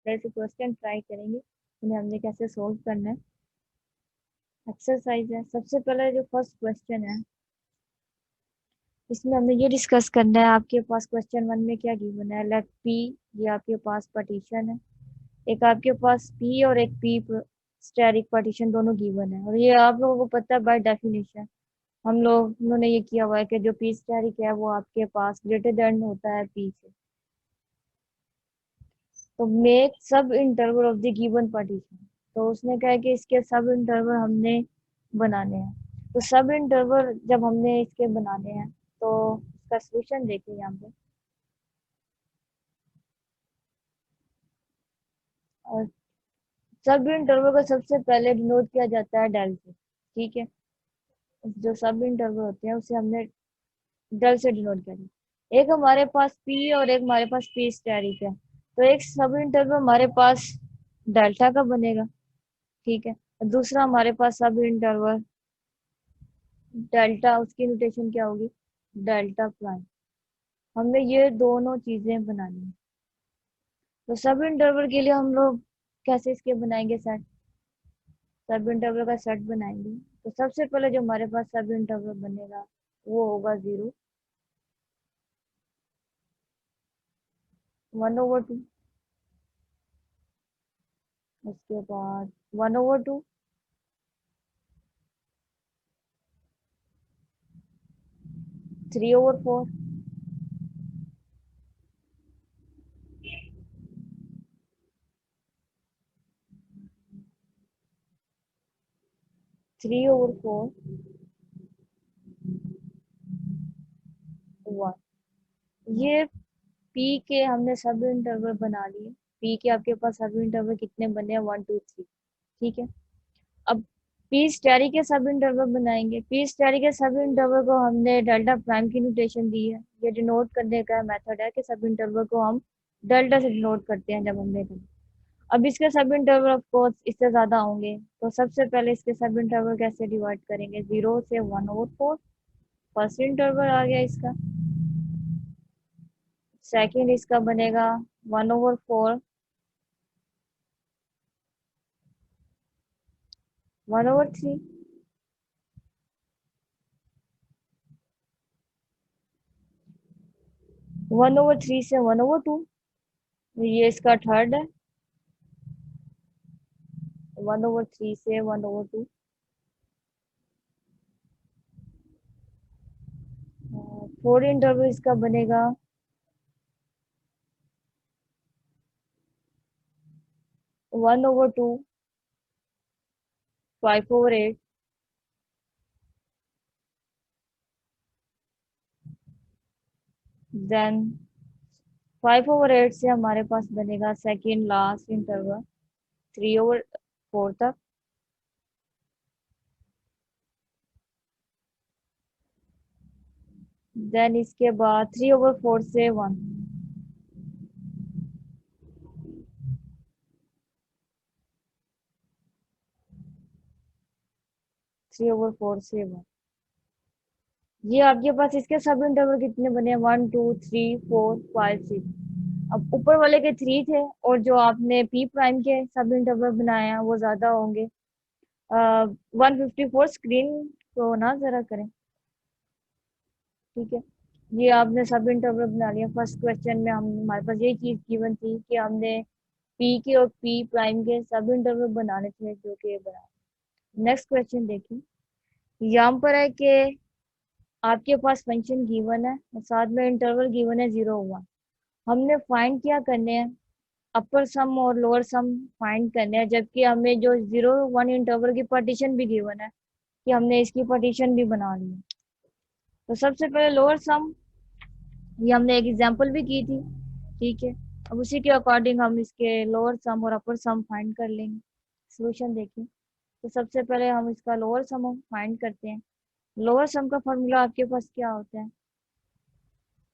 ऐसे question try करेंगे, उन्हें हमने कैसे सोल्व करना है। एक्सरसाइज है, सबसे पहले जो फर्स्ट क्वेश्चन है इसमें हमें ये डिस्कस करना है, आपके पास क्वेश्चन 1 में क्या गिवन है, लेट पी, ये आपके पास पार्टीशन है, एक आपके पास पी और एक पी स्टेरिक पार्टीशन दोनों गिवन है, और ये आप लोगों को पता है बाय डेफिनेशन, हम लोगों ने ये किया हुआ है कि जो पी स्टेरिक है वो आपके पास ग्रेटर देन होता है पी से। तो मेक सब interval of the given partition, तो उसने कहा है कि इसके सब इंटरवल हमने बनाने हैं। तो सब इंटरवल जब हमने इसके बनाने हैं तो इसका सोल्यूशन देखिए यहाँ पे। और सब इंटरवल को सबसे पहले डिनोट किया जाता है डेल से, ठीक है। जो सब इंटरवल होते हैं उसे हमने डेल से डिनोट किया जाता है। एक हमारे पास पी और एक हमारे पास पी स्टेरिक है, तो एक सब इंटरवल हमारे पास डेल्टा का बनेगा, ठीक है। दूसरा हमारे पास सब इंटरवल डेल्टा, उसकी नोटेशन क्या होगी, डेल्टा प्राइम। हमें ये दोनों चीजें बनानी है। तो सब इंटरवल के लिए हम लोग कैसे इसके बनाएंगे सेट, सब इंटरवल का सेट बनाएंगे। तो सबसे पहले जो हमारे पास सब इंटरवल बनेगा वो होगा 0, 1/2, उसके बाद 1/2, 3/4, 3/4, 1। ये पी के हमने सब इंटरवल बना लिए। पी के आपके पास सब इंटरवल कितने बने हैं, 1 2 3, ठीक है। अब पी स्टेरिक के सब इंटरवल बनाएंगे। पी स्टेरिक के सब इंटरवल को हमने डेल्टा प्राइम की नोटेशन दी है। ये डिनोट करने का मेथड है कि सब इंटरवल को हम डेल्टा से डिनोट करते हैं जब हमने कहा। अब इसके सब इंटरवल ऑफ कोर्स इससे ज्यादा होंगे, तो सबसे पहले इसके सब इंटरवल कैसे डिवाइड करेंगे, 0 से 1/4, फर्स्ट इंटरवल आ गया इसका। सेकंड इसका बनेगा 1/4, 1/3, 1/3 से 1/2, ये इसका थर्ड है, 1/3 से 1/2। फोर्थ इंटरवल इसका बनेगा 1/2, 5/8, देन 5/8 से हमारे पास बनेगा सेकेंड लास्ट इंटरवल 3/4 तक। देन इसके बाद 3/4 से 1, 3/4 से 1। ये आपके पास इसके सब इंटरवल कितने बने, 1 2 3 4 5 6। अब ऊपर वाले के 3 थे और जो आपने पी प्राइम के सब इंटरवल बनाया वो ज्यादा होंगे। 154, स्क्रीन को ना जरा करें, ठीक है। ये आपने सब इंटरवल बना लिया। फर्स्ट क्वेश्चन में हम हमारे पास यही चीज गिवन थी कि हमने पी के और पी प्राइम के सब इंटरवल बनाने थे, जो कि बना। नेक्स्ट क्वेश्चन देखिए, यहाँ पर है कि आपके पास फंक्शन गिवन है और साथ में इंटरवल गिवन है 0 1। हमने फाइंड क्या करने हैं, अपर सम और लोअर सम फाइंड करने हैं, जबकि हमें जो 0 1 इंटरवल की पार्टीशन भी गिवन है कि हमने इसकी पार्टीशन भी बना ली है। तो सबसे पहले लोअर सम, ये हमने एक एग्जांपल भी की थी, ठीक है। अब उसी के अकॉर्डिंग हम इसके लोअर सम और अपर सम फाइंड कर लेंगे। सोल्यूशन देखिए, तो सबसे पहले हम इसका लोअर सम फाइंड करते हैं। लोअर सम का फॉर्मूला आपके पास क्या होता है,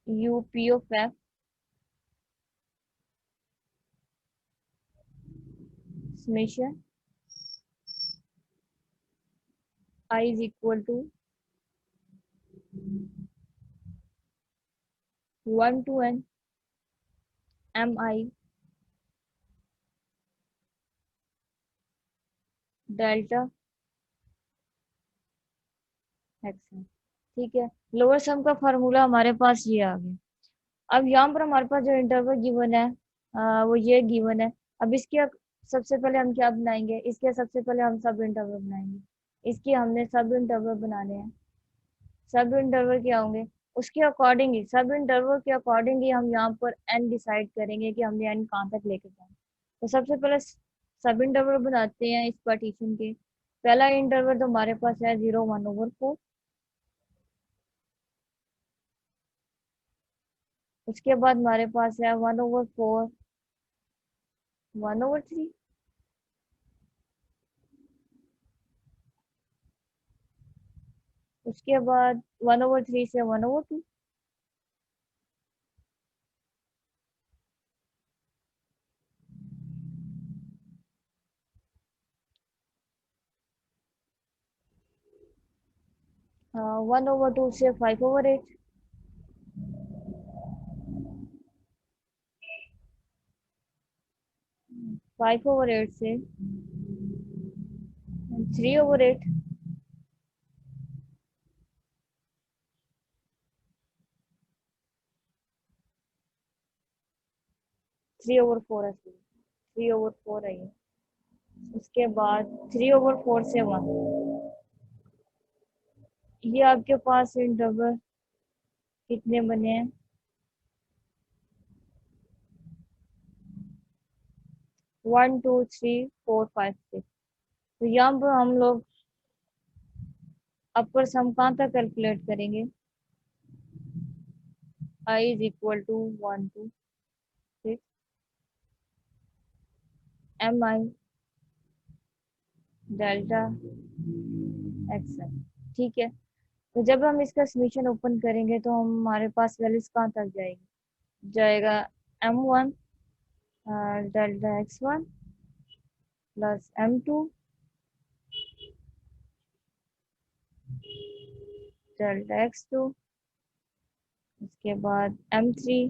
U P of F summation I is equal to 1 to n M I delta X है। ठीक है, लोअर सम का फार्मूला हमारे पास ये आ गया। अब यहाँ पर हमारे पास जो इंटरवल गिवन है वो ये गिवन है। अब इसके सबसे पहले हम क्या बनाएंगे, इसके सबसे पहले हम सब इंटरवल बनाएंगे। इसके हमने सब इंटरवल बनाने हैं। सब इंटरवल क्या होंगे, उसके अकॉर्डिंग ही, सब इंटरवल के अकॉर्डिंग ही हम यहाँ पर एन डिसाइड करेंगे कि हमने एन कहाँ तक लेके जाना। तो सबसे पहले सब इंटरवल बनाते हैं इस पार्टीशन के। पहला इंटरवल तो हमारे पास है 0 1/4। उसके बाद हमारे पास है 1/4 1/3। उसके बाद 1/3 से 1/2। हाँ, 1/2 से 5/8। 5/8 से 3/8। 3/4 है, 3/4 है ये। उसके बाद 3/4 से 1। ये आपके पास इंटरवल कितने बने हैं, 1 2 3 4 5 6। तो यहाँ पर हम लोग अपर सम कहाँ तक कैलकुलेट करेंगे, I is equal to 1 2 6 MI delta X है। ठीक है, तो जब हम इसका समीशन ओपन करेंगे तो हमारे पास वैल्यूज कहाँ तक जाएगी, जाएगा M1 delta x1 plus M2 delta x2। उसके बाद M3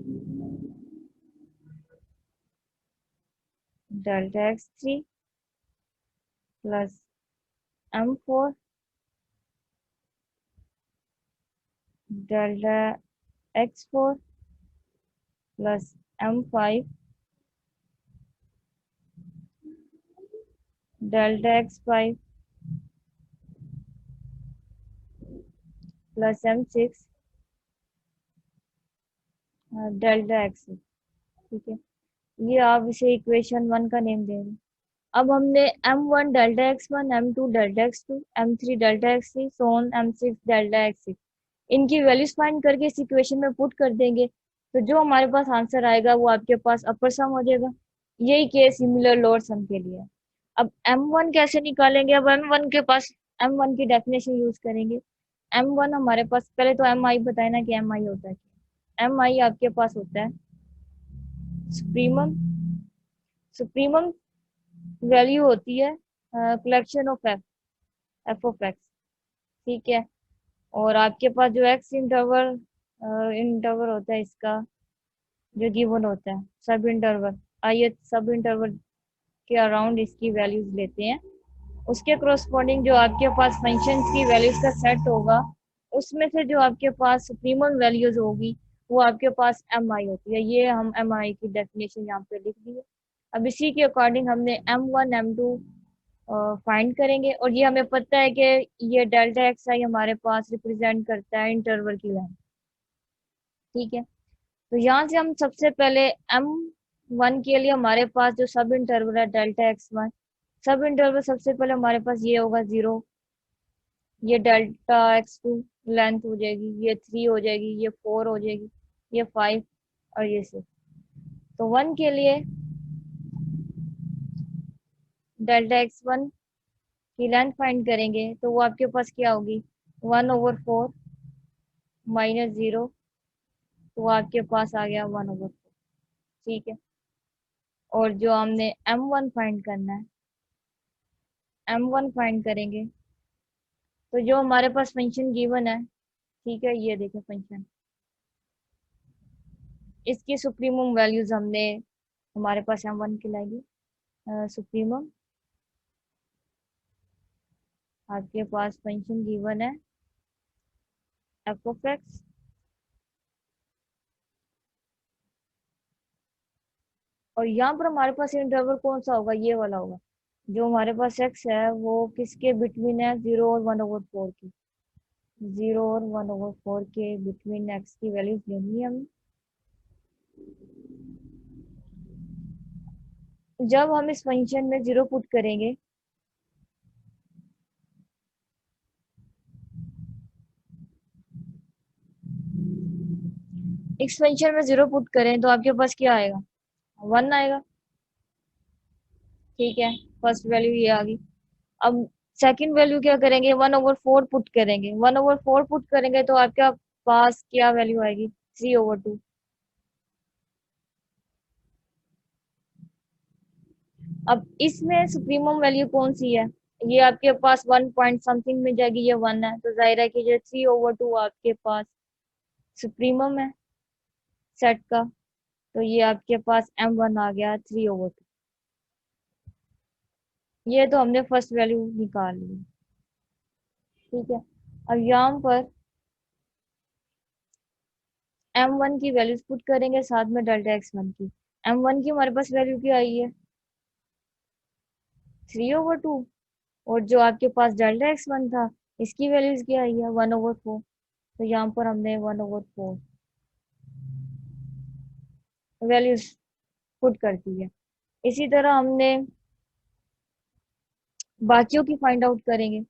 delta x3 plus M4 delta x4 plus M5 delta x5 plus M6 delta x। ठीक है, ये आप इसे इक्वेशन 1 का नेम देंगे। अब हमने M1 delta x1 M2 delta x2 M3 delta x3 सोन M6 डेल्टा x6 इनकी वैल्यूज फाइंड करके इस इक्वेशन में पुट कर देंगे। तो जो हमारे पास आंसर आएगा वो आपके पास अपर सम हो जाएगा। यही केस सिमिलर लोअर सम के लिए है। अब M1 कैसे निकालेंगे, अब M1 के पास M1 की डेफिनेशन यूज करेंगे। M1 हमारे पास, पहले तो MI बताए ना कि MI होता है क्या। MI आपके पास होता है सुप्रीमम। सुप्रीमम वैल्यू होती है collection of F of x. ठीक है, और आपके पास जो एक्स इंटरवल इंटरवल होता है इसका जो गिवन होता है सब इंटरवल, आइए सब इंटरवल के अराउंड इसकी वैल्यूज लेते हैं। उसके करस्पॉन्डिंग जो आपके पास फंक्शंस की वैल्यूज का सेट होगा, उसमें से जो आपके पास सुप्रीमम वैल्यूज होगी वो आपके पास MI होती है। ये हम MI की डेफिनेशन यहाँ पे लिख दी है। अब इसी के अकॉर्डिंग हमने M1 M2 फाइंड करेंगे, और ये हमें पता है कि ये डेल्टा एक्स आई हमारे पास रिप्रेजेंट करता है इंटरवल की लेंथ। ठीक है, तो यहाँ से हम सबसे पहले M1 के लिए हमारे पास जो सब इंटरवल है डेल्टा x1, सब इंटरवल सबसे पहले हमारे पास ये होगा 0। ये डेल्टा x2 लेंथ हो जाएगी, ये 3 हो जाएगी, ये 4 हो जाएगी, ये 5 और ये 6। तो 1 के लिए डेल्टा x1 की लेंथ फाइंड करेंगे तो वो आपके पास क्या होगी, 1/4 -0। तो वो आपके पास आ गया 1/4। ठीक है, और जो हमने M1 फाइंड करना है, M1 फाइंड करेंगे तो जो हमारे पास फंक्शन गिवन है, ठीक है, ये देखें फंक्शन, इसकी सुप्रीमम वैल्यूज हमने हमारे पास M1 की लाएगी। सुप्रीमम आपके पास फंक्शन गिवन है एफ ऑफ एक्स, और यहाँ पर हमारे पास इंटरवल कौन सा होगा, ये वाला होगा। जो हमारे पास एक्स है वो किसके बिटवीन है, 0 और 1/4 की। 0 और 1/4 के बिटवीन एक्स की वैल्यूज लेनी है हमें। जब हम इस फंक्शन में 0 पुट करेंगे, इस फंक्शन में 0 पुट करें तो आपके पास क्या आएगा, 1 आएगा। ठीक है, फर्स्ट वैल्यू ये आ गई। अब सेकंड वैल्यू क्या करेंगे, 1/4 पुट करेंगे। 1/4 पुट करेंगे तो आपके पास क्या वैल्यू आएगी, 3/2। अब इसमें सुप्रीमम वैल्यू कौन सी है, ये आपके पास 1 पॉइंट समथिंग में जाएगी, ये 1 है, तो जाहिर है कि ये 3/2 आपके पास सुप्रीमम है सेट का। तो ये आपके पास m1 आ गया 3/2। ये तो हमने फर्स्ट वैल्यू निकाल ली। ठीक है, अब यहाँ पर m1 की वैल्यूज पुट करेंगे साथ में डेल्टा x1 की। m1 की हमारे पास वैल्यू क्या आई है, 3/2, और जो आपके पास डेल्टा x1 था इसकी वैल्यूज क्या आई है, 1/4। तो यहाँ पर हमने 1/4 वैल्यूज पुट कर दी है। इसी तरह हमने बाकियों की फाइंड आउट करेंगे।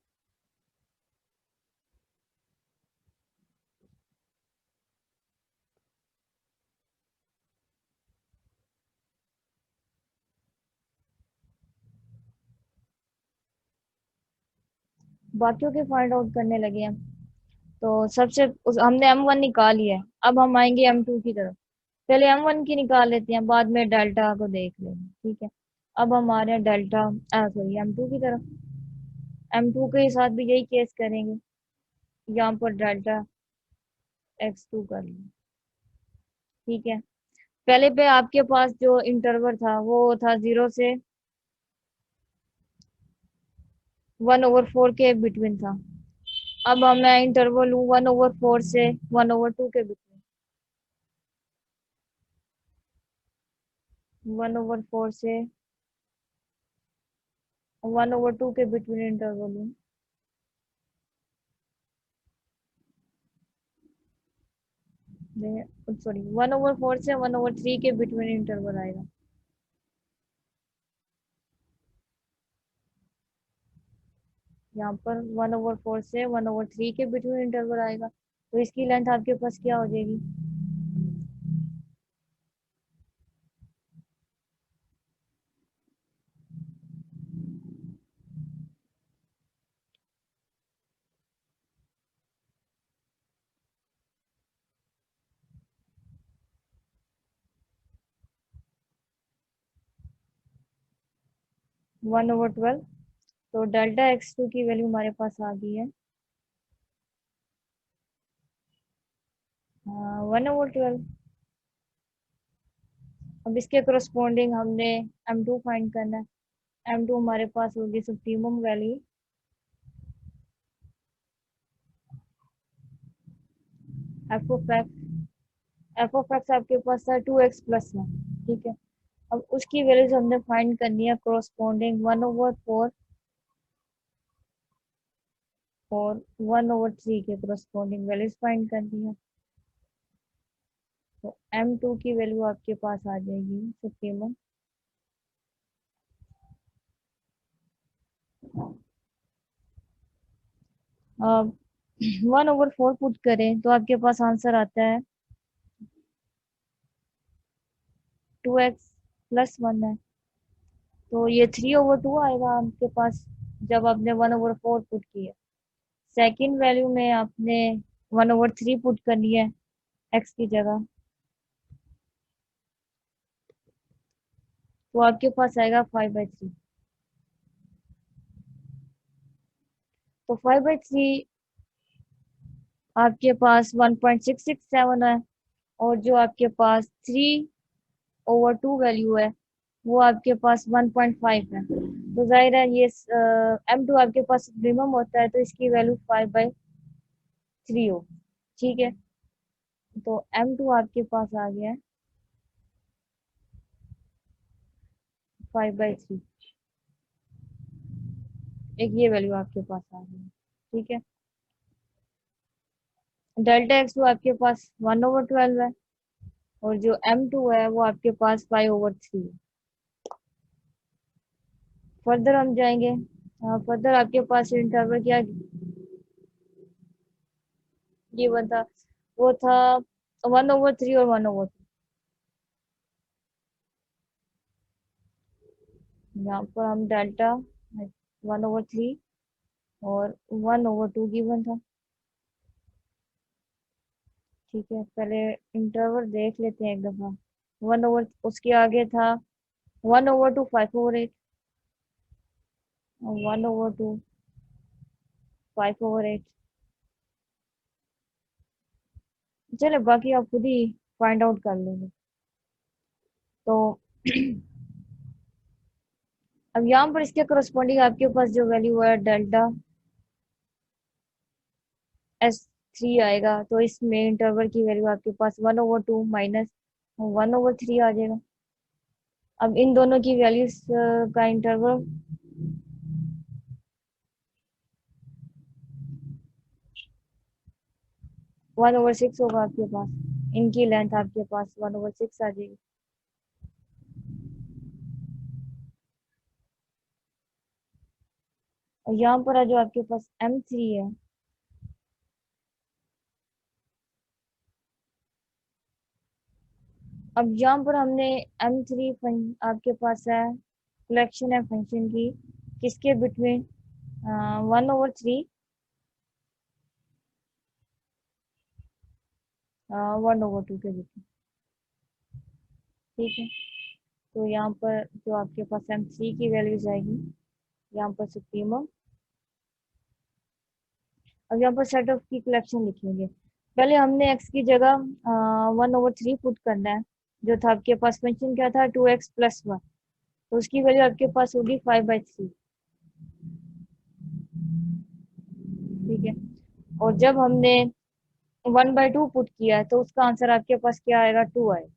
बाकियों के फाइंड आउट करने लगे हम। तो हमने m1 निकाल लिया है, अब हम आएंगे m2 की तरफ। पहले m1 की निकाल लेते हैं, बाद में डेल्टा को देख लेंगे। ठीक है, अब हम आ रहे हैं डेल्टा सॉरी m2 की तरफ। m2 के साथ भी यही केस करेंगे, यहाँ पर डेल्टा x2 कर लेंगे। ठीक है, पहले पे आपके पास जो इंटरवल था वो था 0 से 1/4 के बिटवीन था। अब मैं इंटरवल लूँ 1/4 से 1/2 के बिटवीन। 1/4 से 1/2 के बिटवीन इंटरवल लूँ। सॉरी, 1/4 से 1/3 के बिटवीन इंटरवल आएगा। यहाँ पर 1/4 से 1/3 के बिटवीन इंटरवल आएगा, तो इसकी लेंथ आपके पास क्या हो जाएगी, 1/12। तो डेल्टा x2 की वैल्यू हमारे पास आ गई है 1/12। अब इसके करस्पॉन्डिंग हमने m2 फाइंड करना है। m2 हमारे पास होगी supremum value F of x. F of x आपके पास था 2x+1। ठीक है, अब उसकी वैल्यूज हमने फाइंड करनी है करस्पॉन्डिंग 1/4 और 1/3 के करस्पॉन्डिंग वैल्यूज फाइंड करनी है। तो m2 की वैल्यू आपके पास आ जाएगी सुप्रीमम 1/4 पुट करें तो आपके पास आंसर आता है 2x+1 है। तो ये 3/2 आएगा आपके पास जब आपने 1/4 पुट किया। सेकंड वैल्यू में आपने 1/3 पुट करनी है x की जगह, तो आपके पास आएगा 5/3। तो 5/3 आपके पास 1.667 है, और जो आपके पास 3/2 वैल्यू है वो आपके पास 1.5 है, तो जाहिर है ये M2 आपके पास मिनिमम होता है, तो इसकी वैल्यू 5/3 हो। ठीक है, तो M2 आपके पास आ गया है 5/3। एक ये वैल्यू आपके पास आ गई है। ठीक है, डेल्टा एक्स वो आपके पास 1/12 है, और जो M2 है वो आपके पास 5/3 है। फर्दर हम जाएंगे, फर्दर आपके पास इंटरवल क्या गिवन था, वो था 1/3 और 1/2। यहाँ पर हम डेल्टा 1/3 और 1/2 गिवन था। ठीक है, पहले इंटरवल देख लेते हैं एक दफा। उसके आगे था 1/2 5/8, और 1/2 5/8। चले बाकी आप खुद ही फाइंड आउट कर लेंगे। तो अब यहाँ पर इसके करस्पॉन्डिंग आपके पास जो वैल्यू है डेल्टा S3 आएगा, तो इसमें इंटरवल की वैल्यू आपके पास 1/2 माइनस 1/3 आ जाएगा। अब इन दोनों की वैल्यूज का इंटरवल 1/6 होगा आपके पास। इनकी लेंथ आपके पास 1/6 आ जाएगी। और यहाँ पर जो आपके पास M3 है, अब यहाँ पर हमने M3 आपके पास है कलेक्शन है फंक्शन की, किसके बिटवीन 1/3 1/2 के बिटवीन। ठीक है, तो यहाँ पर जो आपके पास M3 की वैल्यूज आएगी, यहाँ पर सुप्रीमम। अब यहाँ पर सेट ऑफ की कलेक्शन लिखेंगे। पहले हमने x की जगह 1/3 पुट करना है। जो था आपके पास फंक्शन क्या था 2x+1, तो उसकी वैल्यू आपके पास होगी 5/3। ठीक है, और जब हमने 1/2 पुट किया है, तो उसका आंसर आपके पास क्या आएगा 2 आएगा।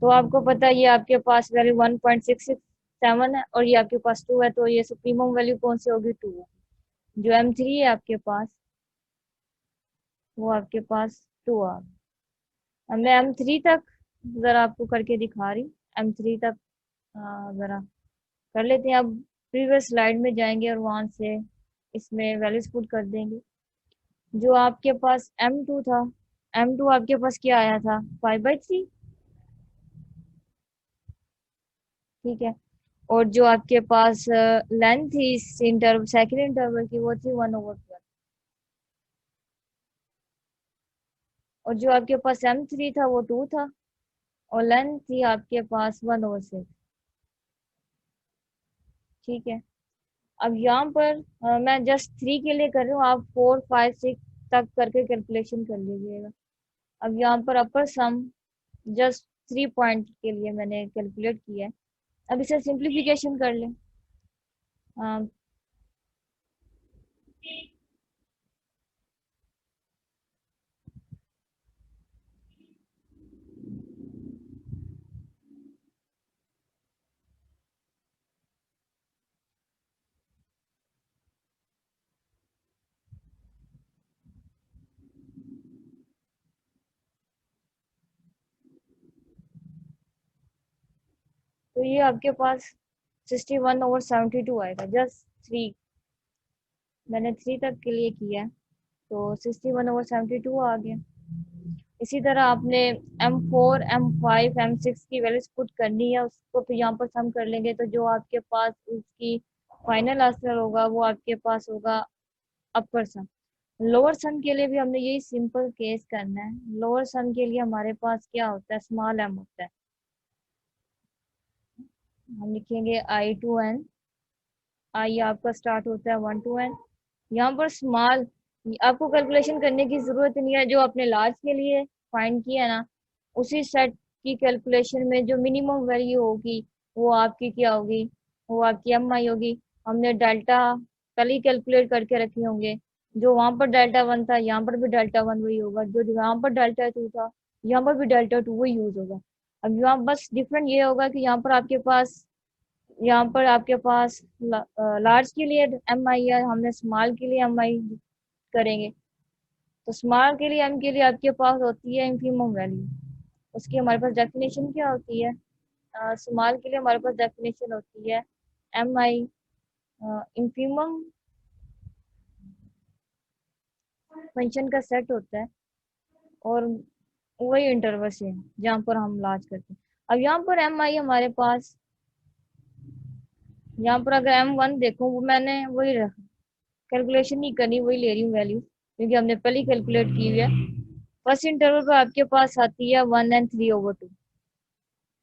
तो आपको पता है ये आपके पास वैल्यू 1.667 है, और ये आपके पास 2 है, तो ये सुप्रीमम वैल्यू कौन सी होगी 2 है। जो M3 है आपके पास, वो आपके पास 2 आ गया। अब मैं M3 तक जरा आपको करके दिखा रही हूँ। M3 तक जरा कर लेते हैं। अब प्रीवियस स्लाइड में जाएंगे और वहां से इसमें वैल्यूज पुट कर देंगे। जो आपके पास M2 था, M2 आपके पास क्या आया था 5/3। ठीक है, और जो आपके पास लेंथ थी इस इंटरवल सेकेंड इंटरवल की, वो थी 1/12। और जो आपके पास M3 था वो 2 था, और लेंथ थी आपके पास 1/6। ठीक है, अब यहाँ पर मैं जस्ट 3 के लिए कर रही हूँ, आप 4 5 6 तक करके कैलकुलेशन कर लीजिएगा। अब यहाँ पर अपर सम जस्ट 3 पॉइंट के लिए मैंने कैलकुलेट किया है। अब इसे सिंप्लीफिकेशन कर लें। अ, तो ये आपके पास 61/72 आएगा। जस्ट 3, मैंने 3 तक के लिए किया है, तो 61/72 आ गया। इसी तरह आपने M4 M5 M6 की वैल्यूज पुट करनी है, उसको तो यहाँ पर सम कर लेंगे, तो जो आपके पास उसकी फाइनल आंसर होगा वो आपके पास होगा अपर सम। लोअर सम के लिए भी हमने यही सिंपल केस करना है। लोअर सम के लिए हमारे पास क्या होता है, स्मॉल m होता है। हम लिखेंगे I to N। आई आपका स्टार्ट होता है 1 to N। यहाँ पर स्मॉल आपको कैलकुलेशन करने की जरूरत नहीं है, जो आपने लार्ज के लिए फाइंड किया है ना, उसी सेट की कैलकुलेशन में जो मिनिमम वैल्यू होगी वो आपकी क्या होगी, वो आपकी MI होगी। हमने डेल्टा पहले ही कैलकुलेट करके रखे होंगे। जो वहां पर डेल्टा 1 था यहाँ पर भी डेल्टा 1 वही होगा, जो यहाँ पर डेल्टा 2 था यहाँ पर भी डेल्टा 2 वही यूज होगा। अब यहाँ बस डिफरेंट ये होगा कि यहाँ पर आपके पास लार्ज के लिए MI है, हमने स्मॉल के लिए MI करेंगे। तो स्मॉल के लिए M के लिए आपके पास होती है इंफिमम वैल्यू। उसकी हमारे पास डेफिनेशन क्या होती है, स्मॉल के लिए हमारे पास डेफिनेशन होती है MI इंफिमम फंक्शन का सेट होता है, और वही इंटरवल से है जहाँ पर हम लार्ज करते हैं। अब यहाँ पर MI हमारे पास, यहाँ पर अगर M1 देखो वो मैंने वही रखा, कैलकुलेशन नहीं करनी, वही ले रही हूँ वैल्यू क्योंकि हमने पहले ही कैलकुलेट की हुई है। फर्स्ट इंटरवल पर आपके पास आती है 1 and 3/2।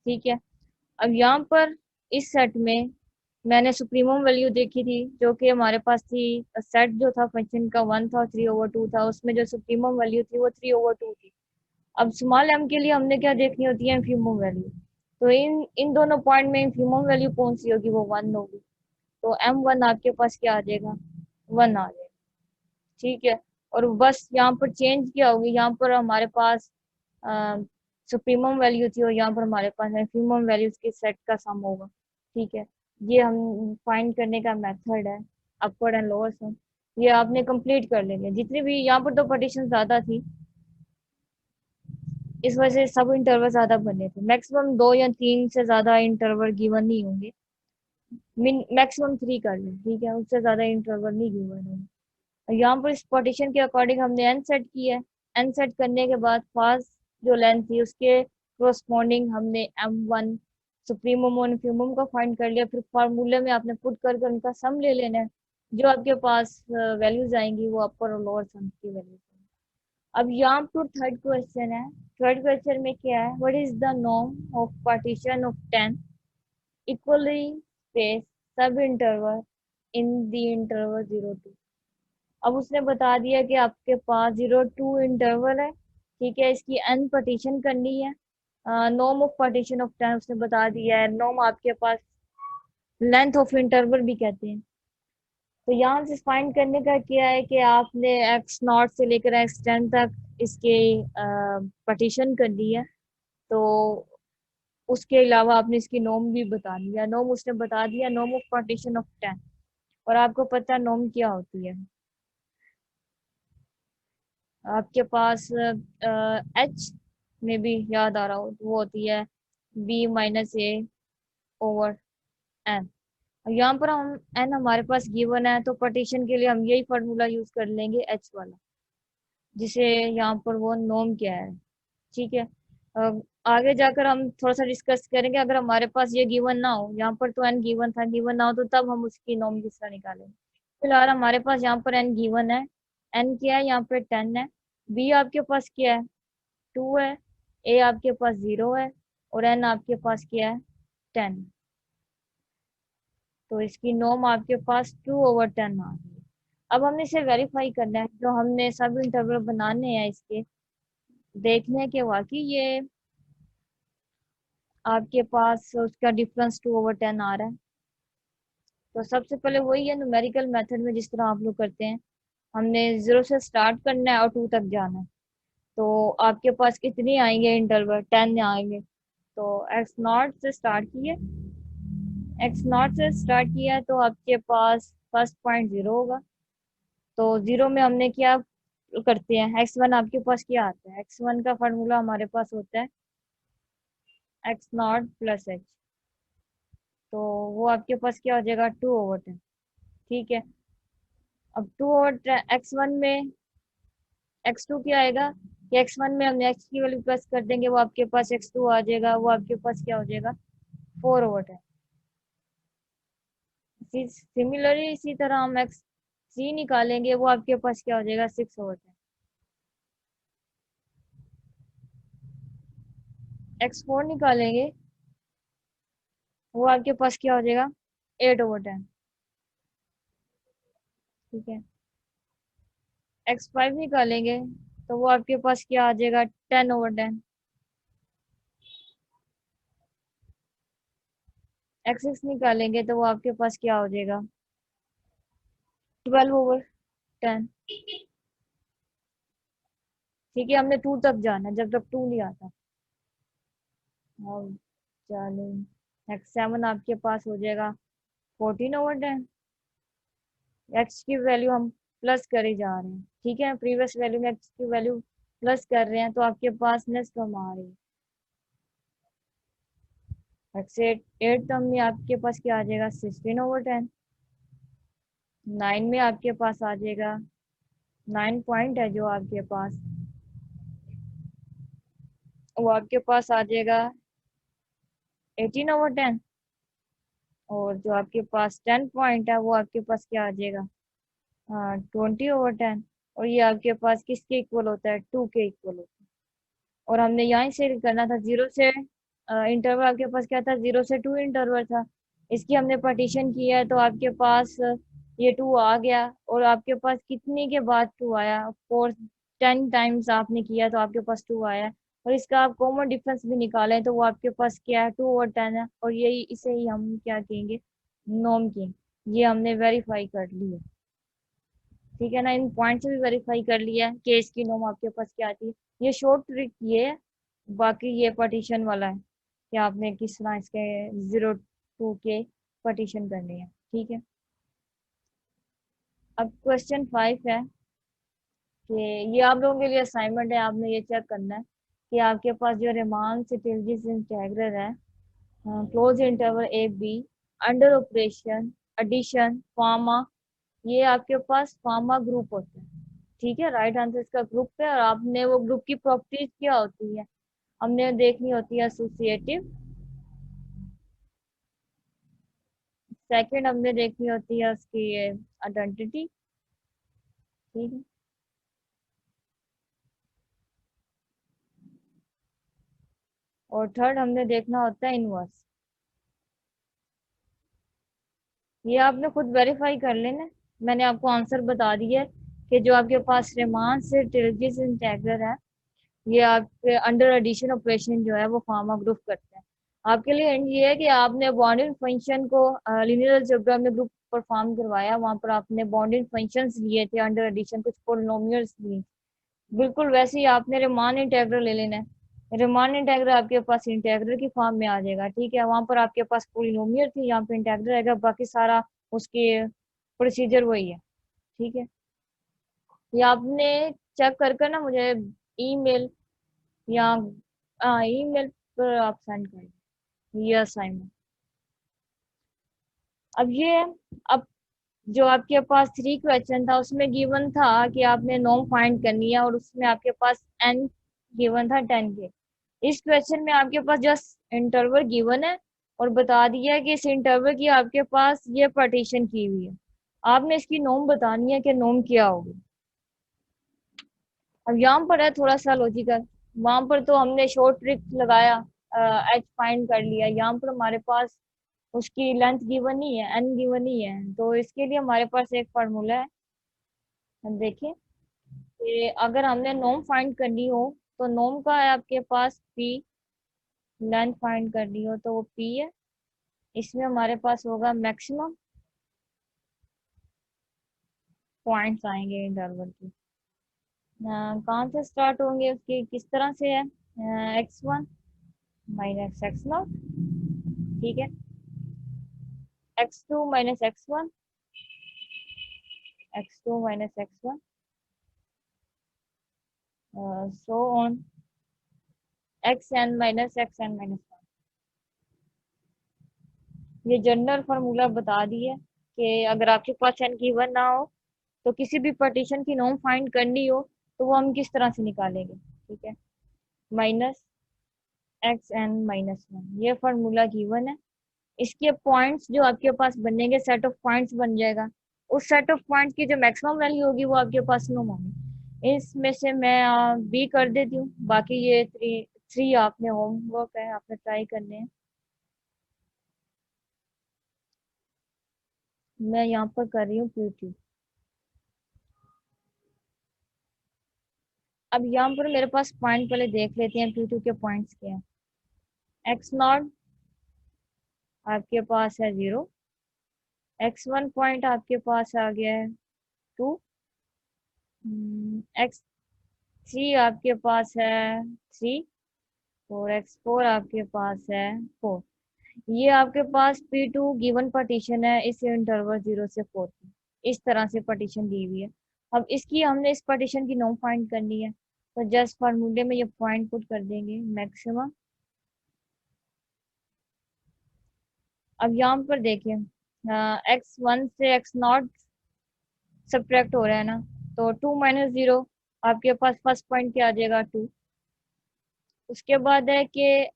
ठीक है। अब यहाँ पर इस सेट में मैंने सुप्रीमम वैल्यू देखी थी जो कि हमारे पास थी। सेट जो था फंक्शन का 1 था और 3/2 था, उसमें जो सुप्रीमम वैल्यू थी वो 3/2 थी। अब स्मॉल m के लिए हमने क्या देखनी होती है, इंफीमम वैल्यू। तो इन इन दोनों पॉइंट में इंफीमम वैल्यू कौन सी होगी, वो 1 होगी। तो M1 आपके पास क्या आ जाएगा, 1 आ जाएगा। ठीक है। और बस यहाँ पर चेंज क्या होगी, यहाँ पर हमारे पास सुप्रीमम वैल्यू थी और यहाँ पर हमारे पास इंफीमम वैल्यूज के सेट का सम होगा। ठीक है। ये हम फाइंड करने का मेथड है, अपर एंड लोअर सम। ये आपने कंप्लीट कर लेंगे जितनी भी, यहाँ पर तो पार्टीशन ज्यादा थी इस वजह से सब इंटरवल ज्यादा बने थे। मैक्सिमम 2 या 3 से ज्यादा इंटरवल गिवन नहीं होंगे, मैक्सिमम 3 कर लें। ठीक है, उससे ज्यादा इंटरवल नहीं गिवन होंगे। यहाँ पर इस पार्टीशन के अकॉर्डिंग हमने एन सेट की है। एन सेट करने के बाद फर्स्ट जो लेंथ थी उसके कोरस्पॉन्डिंग हमने M1 सुप्रीमम और इन्फीमम का फाइंड कर लिया। फिर फार्मूले में आपने पुट करके उनका सम ले लेना है। जो आपके पास वैल्यूज आएंगी वो अपर और लोअर सम की वैल्यूज। अब यहाँ पर थर्ड क्वेश्चन है। थर्ड क्वेश्चन में क्या है, what is the norm of partition of 10 equally space सब interval in the interval 0 to। अब उसने बता दिया कि आपके पास 0 to इंटरवल है। ठीक है, इसकी एन पार्टीशन करनी है। नॉर्म ऑफ पार्टीशन ऑफ 10 उसने बता दिया है। नॉर्म आपके पास लेंथ ऑफ इंटरवल भी कहते हैं। तो यहाँ से फाइंड करने का क्या है कि आपने x0 से लेकर x10 तक इसके पार्टीशन कर दी है। तो उसके अलावा आपने इसकी नॉर्म भी बता दिया। नॉर्म उसने बता दिया, नॉर्म ऑफ पार्टीशन ऑफ 10। और आपको पता है नॉर्म क्या होती है, आपके पास एच में भी याद आ रहा हो तो वो होती है B-A/N। यहाँ पर हम एन हमारे पास गिवन है तो पार्टीशन के लिए हम यही फार्मूला यूज कर लेंगे एच वाला, जिसे यहाँ पर वो नॉर्म क्या है। ठीक है। आगे जाकर हम थोड़ा सा डिस्कस करेंगे। अगर हमारे पास ये गिवन ना हो, यहाँ पर तो एन गिवन था, गिवन ना हो तो तब हम उसकी नॉर्म किस तरह निकालेंगे। फिलहाल हमारे पास यहाँ पर एन गिवन है। एन क्या है, यहाँ पे 10 है। बी आपके पास क्या है, 2 है। ए आपके पास 0 है। और एन आपके पास क्या है, 10। तो इसकी नॉर्म आपके पास 2/10 आ गई। अब हमने इसे वेरीफाई करना है, जो हमने सब इंटरवल बनाने हैं इसके, देखने के वाकई ये आपके पास उसका डिफरेंस 2/10 आ रहा है। तो सबसे पहले वही है न्यूमेरिकल मेथड में जिस तरह आप लोग करते हैं, हमने 0 से स्टार्ट करना है और 2 तक जाना है। तो आपके पास कितनी आएंगे इंटरवल, 10 आएंगे। तो एक्स नॉट से स्टार्ट किया है तो आपके पास फर्स्ट पॉइंट 0 होगा। तो 0 में हमने क्या करते हैं, x1 आपके पास क्या आता है, x1 का फार्मूला हमारे पास होता है x0 + h। तो वो आपके पास क्या हो जाएगा, 2/10। ठीक है। अब 2/10 x1 में x2 क्या आएगा, कि x1 में हमने x की वैल्यू प्लस कर देंगे, वो आपके पास x2 आ जाएगा, वो आपके पास क्या हो जाएगा, 4/10। सिमिलरली इसी तरह हम x3 निकालेंगे, वो आपके पास क्या हो जाएगा, 6/10। x4 निकालेंगे, वो आपके पास क्या हो जाएगा, 8/10। ठीक है। x5 निकालेंगे तो वो आपके पास क्या आ जाएगा, 10/10। x6 निकालेंगे तो वो आपके पास क्या हो जाएगा, 12/10। ठीक है, हमने 2 तक जाना है, जब तक 2 नहीं आता। अब चलो x7 आपके पास हो जाएगा 14/10। एक्स की वैल्यू हम प्लस करे जा रहे हैं, ठीक है, प्रीवियस वैल्यू में एक्स की वैल्यू प्लस कर रहे हैं, तो आपके पास नेक्स्ट टर्म आ रही है एक्स एट। एट टर्म में आपके पास क्या आ जाएगा, 16/10। 9 में आपके पास आ जाएगा, 9 पॉइंट है जो आपके पास, वो आपके पास आ जाएगा 18/10। और जो आपके पास 10 पॉइंट है वो आपके पास क्या आ जाएगा, 20/10। और ये आपके पास किसके इक्वल होता है, 2 के इक्वल होता है। और हमने यहाँ से करना था जीरो से, इंटरवल आपके पास क्या था, 0 से 2 इंटरवल था। इसकी हमने पार्टीशन किया है तो आपके पास ये 2 आ गया। और आपके पास कितने के बाद 2 आया, 10 टाइम्स आपने किया तो आपके पास 2 आया। और इसका आप कॉमन डिफरेंस भी निकालें तो वो आपके पास क्या है, 2/10 है। और यही इसे ही हम क्या कहेंगे, नॉर्म की। ये हमने वेरीफाई कर लिया, ठीक है ना, इन पॉइंट से भी वेरीफाई कर लिया है कि इसकी नॉर्म आपके पास क्या आती है। ये शॉर्ट ट्रिक ये है, बाकी ये पार्टीशन वाला है कि आपने किस तरह इसके 0 to 2 के पार्टीशन करने हैं, ठीक है। अब क्वेश्चन 5 है कि ये आप लोगों के लिए असाइनमेंट है, आपने ये चेक करना है कि आपके पास जो रिमान सिटिलजिस इंटेग्रल है, close interval A B, under operation addition फार्मा, ये आपके पास फार्मा ग्रुप होता है, ठीक है। राइट आंसर इसका ग्रुप है। और आपने वो ग्रुप की प्रॉपर्टीज क्या होती है, हमने देखनी होती है एसोसिएटिव। सेकंड हमने देखनी होती है उसकी आइडेंटिटी, ठीक है। और थर्ड हमने देखना होता है इनवर्स। ये आपने खुद वेरीफाई कर लेना है। मैंने आपको आंसर बता दिया है कि जो आपके पास रिमान से टिल्जिस इंटेग्रल है, ये आपके अंडर एडिशन ऑपरेशन जो है वो फार्मा ग्रुप करते हैं। आपके लिए एंड ये है कि आपने बॉन्डिंग फंक्शन को लीनियर अलजेब्रा में ग्रुप परफॉर्म करवाया, वहां पर आपने बॉन्डिंग फंक्शंस लिए थे अंडर एडिशन, कुछ पोलिनोमियल्स लिए। बिल्कुल वैसे ही आपने रिमान इंटेग्रल ले लेना है। रिमान इंटेग्रल आपके पास इंटेग्रल की फॉर्म में आ जाएगा, ठीक है। वहां पर आपके पास पोलिनोमियल थी, यहाँ पे इंटेग्रल आएगा, बाकी सारा उसके प्रोसीजर वही है, ठीक है। ये आपने चेक करके ना मुझे ईमेल या ईमेल पर आप सेंड करें ये असाइनमेंट। अब ये, अब जो आपके पास 3 क्वेश्चन था उसमें गिवन था कि आपने नॉर्म फाइंड करनी है, और उसमें आपके पास एन गिवन था 10 के। इस क्वेश्चन में आपके पास जस्ट इंटरवल गिवन है और बता दिया है कि इस इंटरवल की आपके पास ये पार्टीशन की हुई है। आपने इसकी नॉर्म बतानी है कि नॉर्म क्या होगी। अब यहाँ पर है थोड़ा सा लॉजिकल, वहां पर तो हमने शॉर्ट ट्रिक लगाया, एच फाइंड कर लिया। यहाँ पर हमारे पास उसकी लेंथ गिवन नहीं है, एन गिवन नहीं है, तो इसके लिए हमारे पास एक फार्मूला है। हम देखिए कि अगर हमने नॉर्म फाइंड करनी हो तो नॉर्म का है आपके पास पी, लेंथ फाइंड करनी हो तो वो पी है। इसमें हमारे पास होगा मैक्सिमम पॉइंट्स आएंगे इंटरवल के। कहाँ से स्टार्ट होंगे उसके, किस तरह से है, x1 माइनस x0, ठीक है, x2 minus x1, x2 minus x1, so on, xn minus xn minus 1। ये जनरल फार्मूला बता दिया कि अगर आपके पास n गिवन ना हो तो किसी भी पार्टीशन की नॉर्म फाइंड करनी हो तो वो हम किस तरह से निकालेंगे, ठीक है। माइनस xn-1 ये फार्मूला गिवन है। इसके पॉइंट्स जो आपके पास बनेंगे, सेट ऑफ पॉइंट्स बन जाएगा। उस सेट ऑफ पॉइंट्स की जो मैक्सिमम वैल्यू होगी वो आपके पास नो होगी। इसमें से मैं बी कर देती हूँ, बाकी ये थ्री थ्री आपने होमवर्क है, आपने ट्राई करने हैं। मैं यहाँ पर कर रही हूँ Q2। अब यहाँ पर मेरे पास पॉइंट पहले देख लेते हैं Q2 के पॉइंट्स क्या है। x0 आपके पास है 0, x1 पॉइंट आपके पास आ गया है 2, x3 आपके पास है 3 और x4 आपके पास है 4। ये आपके पास P2 गिवन पार्टीशन है इस इंटरवल 0 से 4 की, इस तरह से पार्टीशन दी हुई है। अब इसकी हमने इस पार्टीशन की नॉर्म फाइंड करनी है, तो जस्ट फार्मूले में ये पॉइंट पुट कर देंगे मैक्सिमम। अब यहाँ पर देखें x1 से x0 सब्ट्रैक्ट हो रहा है ना, तो 2 माइनस 0 आपके पास फर्स्ट पॉइंट क्या आ जाएगा 2। उसके बाद है कि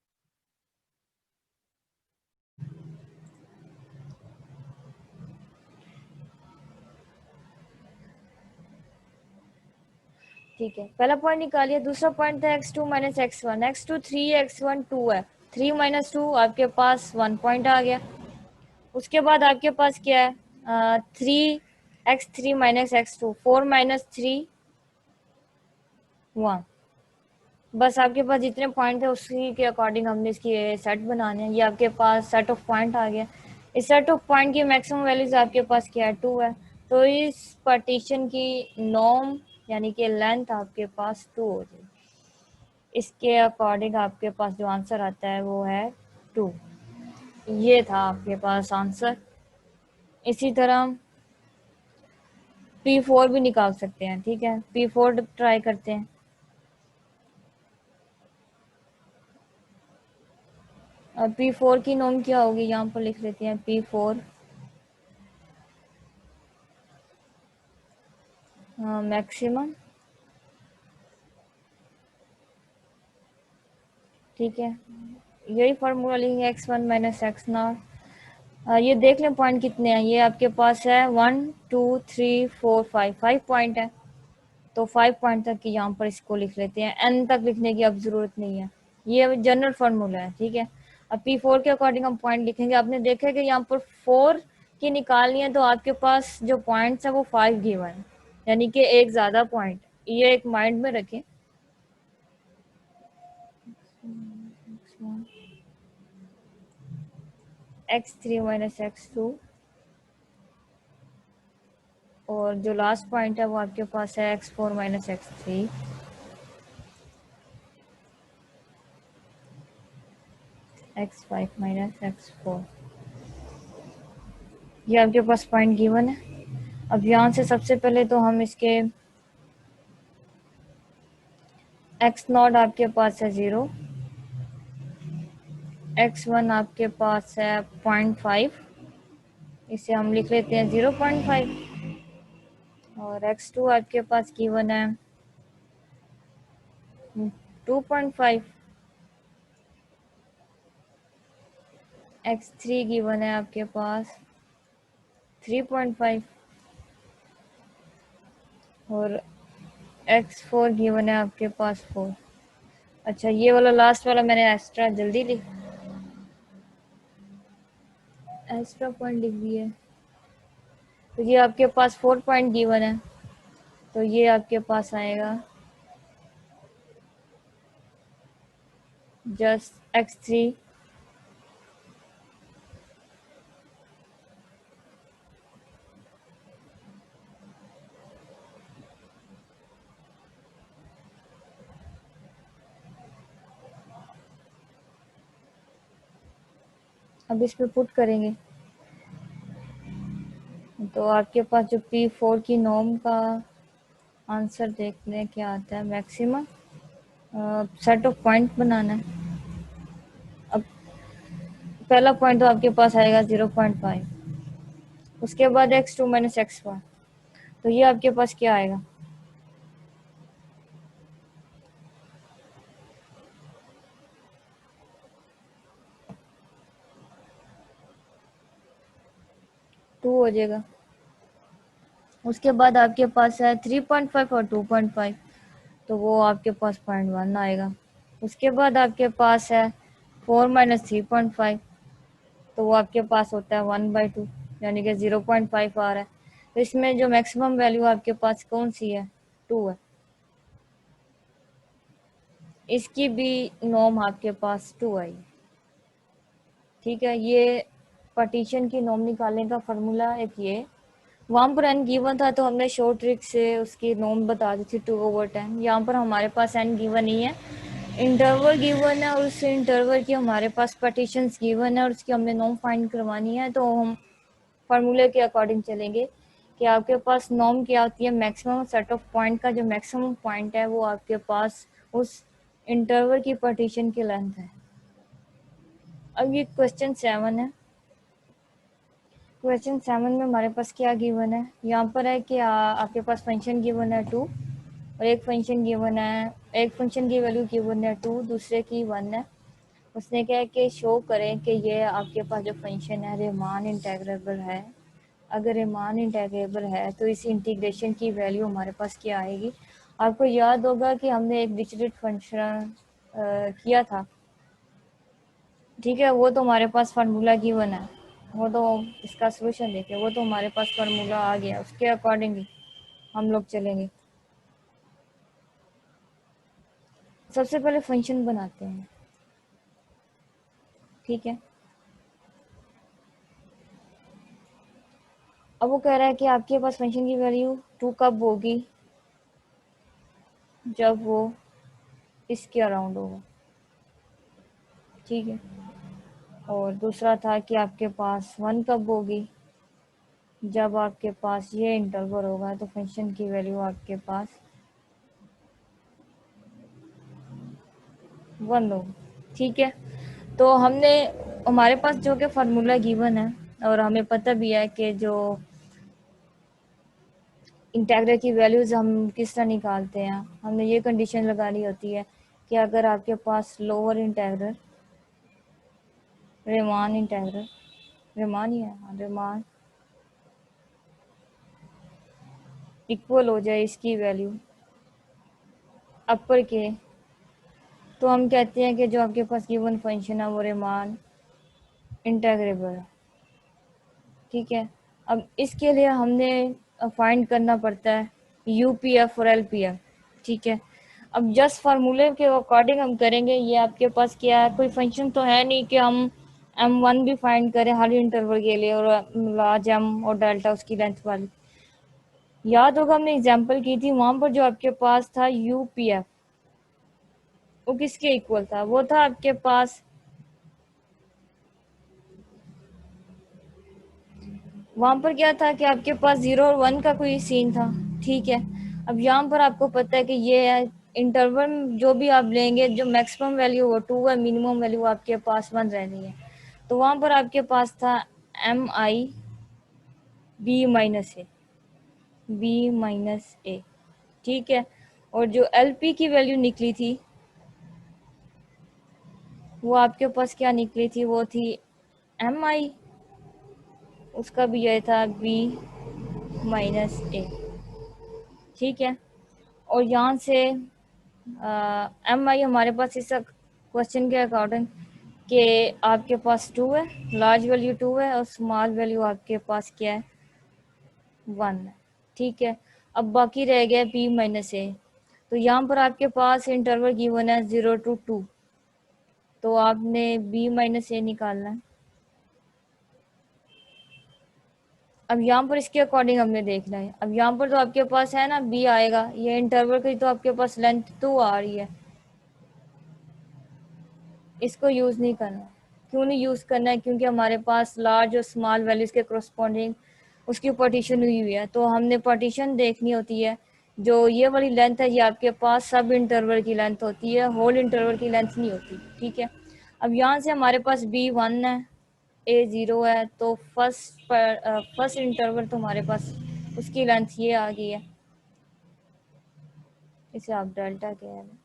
ठीक है, पहला पॉइंट निकालिए। दूसरा पॉइंट था x2 minus x1, x2 3, x1 2 है, 3 माइनस 2 आपके पास 1 पॉइंट आ गया। उसके बाद आपके पास क्या है 3 x3 माइनस x2, 4 माइनस 3 1। बस आपके पास जितने पॉइंट है उसी के अकॉर्डिंग हमने इसकी सेट बनाने हैं। ये आपके पास सेट ऑफ पॉइंट आ गया। इस सेट ऑफ पॉइंट की मैक्सिमम वैल्यूज आपके पास क्या है 2 है, तो इस पार्टीशन की नॉर्म यानी कि लेंथ आपके पास 2 हो जाएगी। इसके अकॉर्डिंग आपके पास जो आंसर आता है वो है 2। ये था आपके पास आंसर। इसी तरह P4 भी निकाल सकते हैं। ठीक है, P4 ट्राई करते हैं। अब P4 की नॉर्म क्या होगी, यहाँ पर लिख लेते हैं P4 मैक्सिमम। ठीक है, यही फार्मूला लिखेंगे x1 माइनस x0। ये देख लें पॉइंट कितने हैं। ये आपके पास है 1 2 3 4 5, 5 पॉइंट है, तो 5 पॉइंट तक की यहाँ पर इसको लिख लेते हैं। n तक लिखने की अब जरूरत नहीं है, ये जनरल फार्मूला है। ठीक है, अब P4 के अकॉर्डिंग हम पॉइंट लिखेंगे। आपने देखा कि यहाँ पर 4 की निकालनी है, तो आपके पास जो पॉइंट्स है वो 5 गिवन है, यानी कि एक ज़्यादा पॉइंट। ये एक माइंड में रखें। x3 माइनस x2, और जो लास्ट पॉइंट है वो आपके पास है x4 minus x3। x5 minus x4, ये आपके पास पॉइंट गिवन है। अब यहाँ से सबसे पहले तो हम इसके x0 आपके पास है 0, x1 आपके पास है 0.5, इसे हम लिख लेते हैं 0.5, और x2 आपके पास गिवन है 2.5, x3 गिवन है आपके पास 3.5, और x4 गिवन है आपके पास 4। अच्छा, ये वाला लास्ट वाला मैंने एक्स्ट्रा जल्दी एक्स्ट्रा पॉइंट लिख दिए, तो ये आपके पास 4 पॉइंट गिवन है, तो ये आपके पास आएगा जस्ट x3 अब इस पे पुट करेंगे, तो आपके पास जो P4 की नॉर्म का आंसर देख लें क्या आता है। मैक्सिमम सेट ऑफ पॉइंट बनाना है। अब पहला पॉइंट तो आपके पास आएगा 0.5, उसके बाद x2 माइनस x1, तो ये आपके पास क्या आएगा 2 हो जाएगा। उसके बाद आपके पास है 3.5 और 2.5, तो वो आपके पास 0.1 आएगा। उसके बाद आपके पास है 4 माइनस 3.5, तो वो आपके पास होता है 1/2, यानी कि 0.5 आ रहा है। तो इसमें जो मैक्सिमम वैल्यू आपके पास कौन सी है 2 है, इसकी भी नॉर्म आपके पास 2 आई। ठीक है, ये पार्टीशन की नॉर्म निकालने का फार्मूला एक ये, वहाँ पर n गिवन था तो हमने शॉर्ट ट्रिक से उसकी नॉर्म बता दी थी 2/10। यहाँ पर हमारे पास n गिवन नहीं है, इंटरवल गिवन है और उस इंटरवल की हमारे पास पार्टीशंस गिवन है और उसकी हमने नॉर्म फाइंड करवानी है। तो हम फार्मूले के अकॉर्डिंग चलेंगे कि आपके पास नॉर्म क्या होती है, मैक्सिमम सेट ऑफ पॉइंट का जो मैक्सिमम पॉइंट है वो आपके पास उस इंटरवल की पार्टीशन की लेंथ है। अब ये क्वेश्चन 7 है। क्वेश्चन 7 में हमारे पास क्या गिवन है, यहाँ पर है कि आपके पास फंक्शन गिवन है 2 और एक फंक्शन गिवन है, एक फंक्शन की वैल्यू गिवन है 2, दूसरे की 1 है। उसने क्या है कि शो करें कि ये आपके पास जो फंक्शन है रीमान इंटेग्रेबल है। अगर रीमान इंटेग्रेबल है तो इस इंटीग्रेशन की वैल्यू हमारे पास क्या आएगी। आपको याद होगा कि हमने एक डिरिचलेट फंक्शन किया था, ठीक है, वो तो हमारे पास फार्मूला गिवन है, वो तो इसका सोल्यूशन देखे, वो तो हमारे पास फार्मूला आ गया, उसके अकॉर्डिंग हम लोग चलेंगे। सबसे पहले फंक्शन बनाते हैं, ठीक है। अब वो कह रहा है कि आपके पास फंक्शन की वैल्यू 2 कब होगी, जब वो इसके अराउंड होगा, ठीक है। और दूसरा था कि आपके पास 1 कब होगी, जब आपके पास ये इंटरवल होगा। तो फंक्शन की वैल्यू आपके पास 1 होगी, ठीक है। तो हमने, हमारे पास जो कि फार्मूला गिवन है और हमें पता भी है कि जो इंटेग्रल की वैल्यूज हम किस तरह निकालते हैं, हमने ये कंडीशन लगानी होती है कि अगर आपके पास lower integral Riemann integral, Riemann ही है, हाँ, रीमान इक्वल हो जाए इसकी वैल्यू अपर के, तो हम कहते हैं कि जो आपके पास गिवन फंक्शन है वो रीमान इंटेग्रेबल है, ठीक है। अब इसके लिए हमने फाइंड करना पड़ता है यूपीएफ और एलपीएफ, ठीक है। अब जस्ट फार्मूले के अकॉर्डिंग हम करेंगे। ये आपके पास क्या है, कोई फंक्शन तो है नहीं कि हम m1 भी फाइंड करें हर इंटरवल के लिए और लार्ज m और डेल्टा उसकी लेंथ वाली। याद होगा हमने एग्जांपल की थी, वहां पर जो आपके पास था यूपीएफ वो किसके इक्वल था, वो था आपके पास, वहां पर क्या था कि आपके पास 0 और 1 का कोई सीन था, ठीक है। अब यहाँ पर आपको पता है कि ये है इंटरवल, जो भी आप लेंगे जो मैक्सिमम वैल्यू वो 2 है, मिनिमम वैल्यू आपके पास 1 रहनी है। तो वहां पर आपके पास था mi b माइनस ए, ठीक है। और जो एलपी की वैल्यू निकली थी वो आपके पास क्या निकली थी, वो थी mi, उसका भी यह था b-a, ठीक है। और यहाँ से mi हमारे पास इस क्वेश्चन के अकॉर्डिंग कि आपके पास 2 है, लार्ज वैल्यू 2 है और स्मॉल वैल्यू आपके पास क्या है 1 है, ठीक है। अब बाकी रह गया b-a। तो यहाँ पर आपके पास इंटरवल गिवन है 0 to 2, तो आपने b-a निकालना है। अब यहाँ पर इसके अकॉर्डिंग हमने देखना है। अब यहाँ पर तो आपके पास है ना b आएगा, ये इंटरवल की तो आपके पास लेंथ 2 आ रही है, इसको यूज़ नहीं करना। क्यों नहीं यूज़ करना है, क्योंकि हमारे पास लार्ज और स्मॉल वैल्यूज़ के करस्पॉन्डिंग उसकी पार्टीशन हुई हुई है, तो हमने पार्टीशन देखनी होती है। जो ये वाली लेंथ है ये आपके पास सब इंटरवल की लेंथ होती है, होल इंटरवल की लेंथ नहीं होती, ठीक है। अब यहाँ से हमारे पास b 1 है, a 0 है, तो फर्स्ट इंटरवल तो हमारे पास उसकी लेंथ ये आ गई है, इसे आप डेल्टा कह रहे हैं।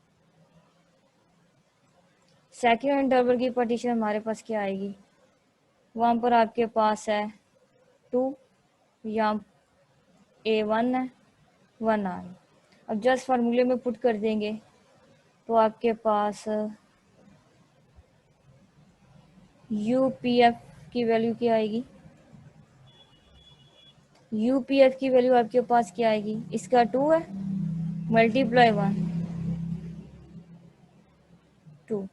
सेकेंड इंटरवल की पार्टीशन हमारे पास क्या आएगी, वहाँ पर आपके पास है 2, या a 1 है 1 आ रही। अब जस्ट फार्मूले में पुट कर देंगे तो आपके पास यूपीएफ की वैल्यू क्या आएगी, यूपीएफ की वैल्यू आपके पास क्या आएगी, इसका 2 है मल्टीप्लाई 1 2,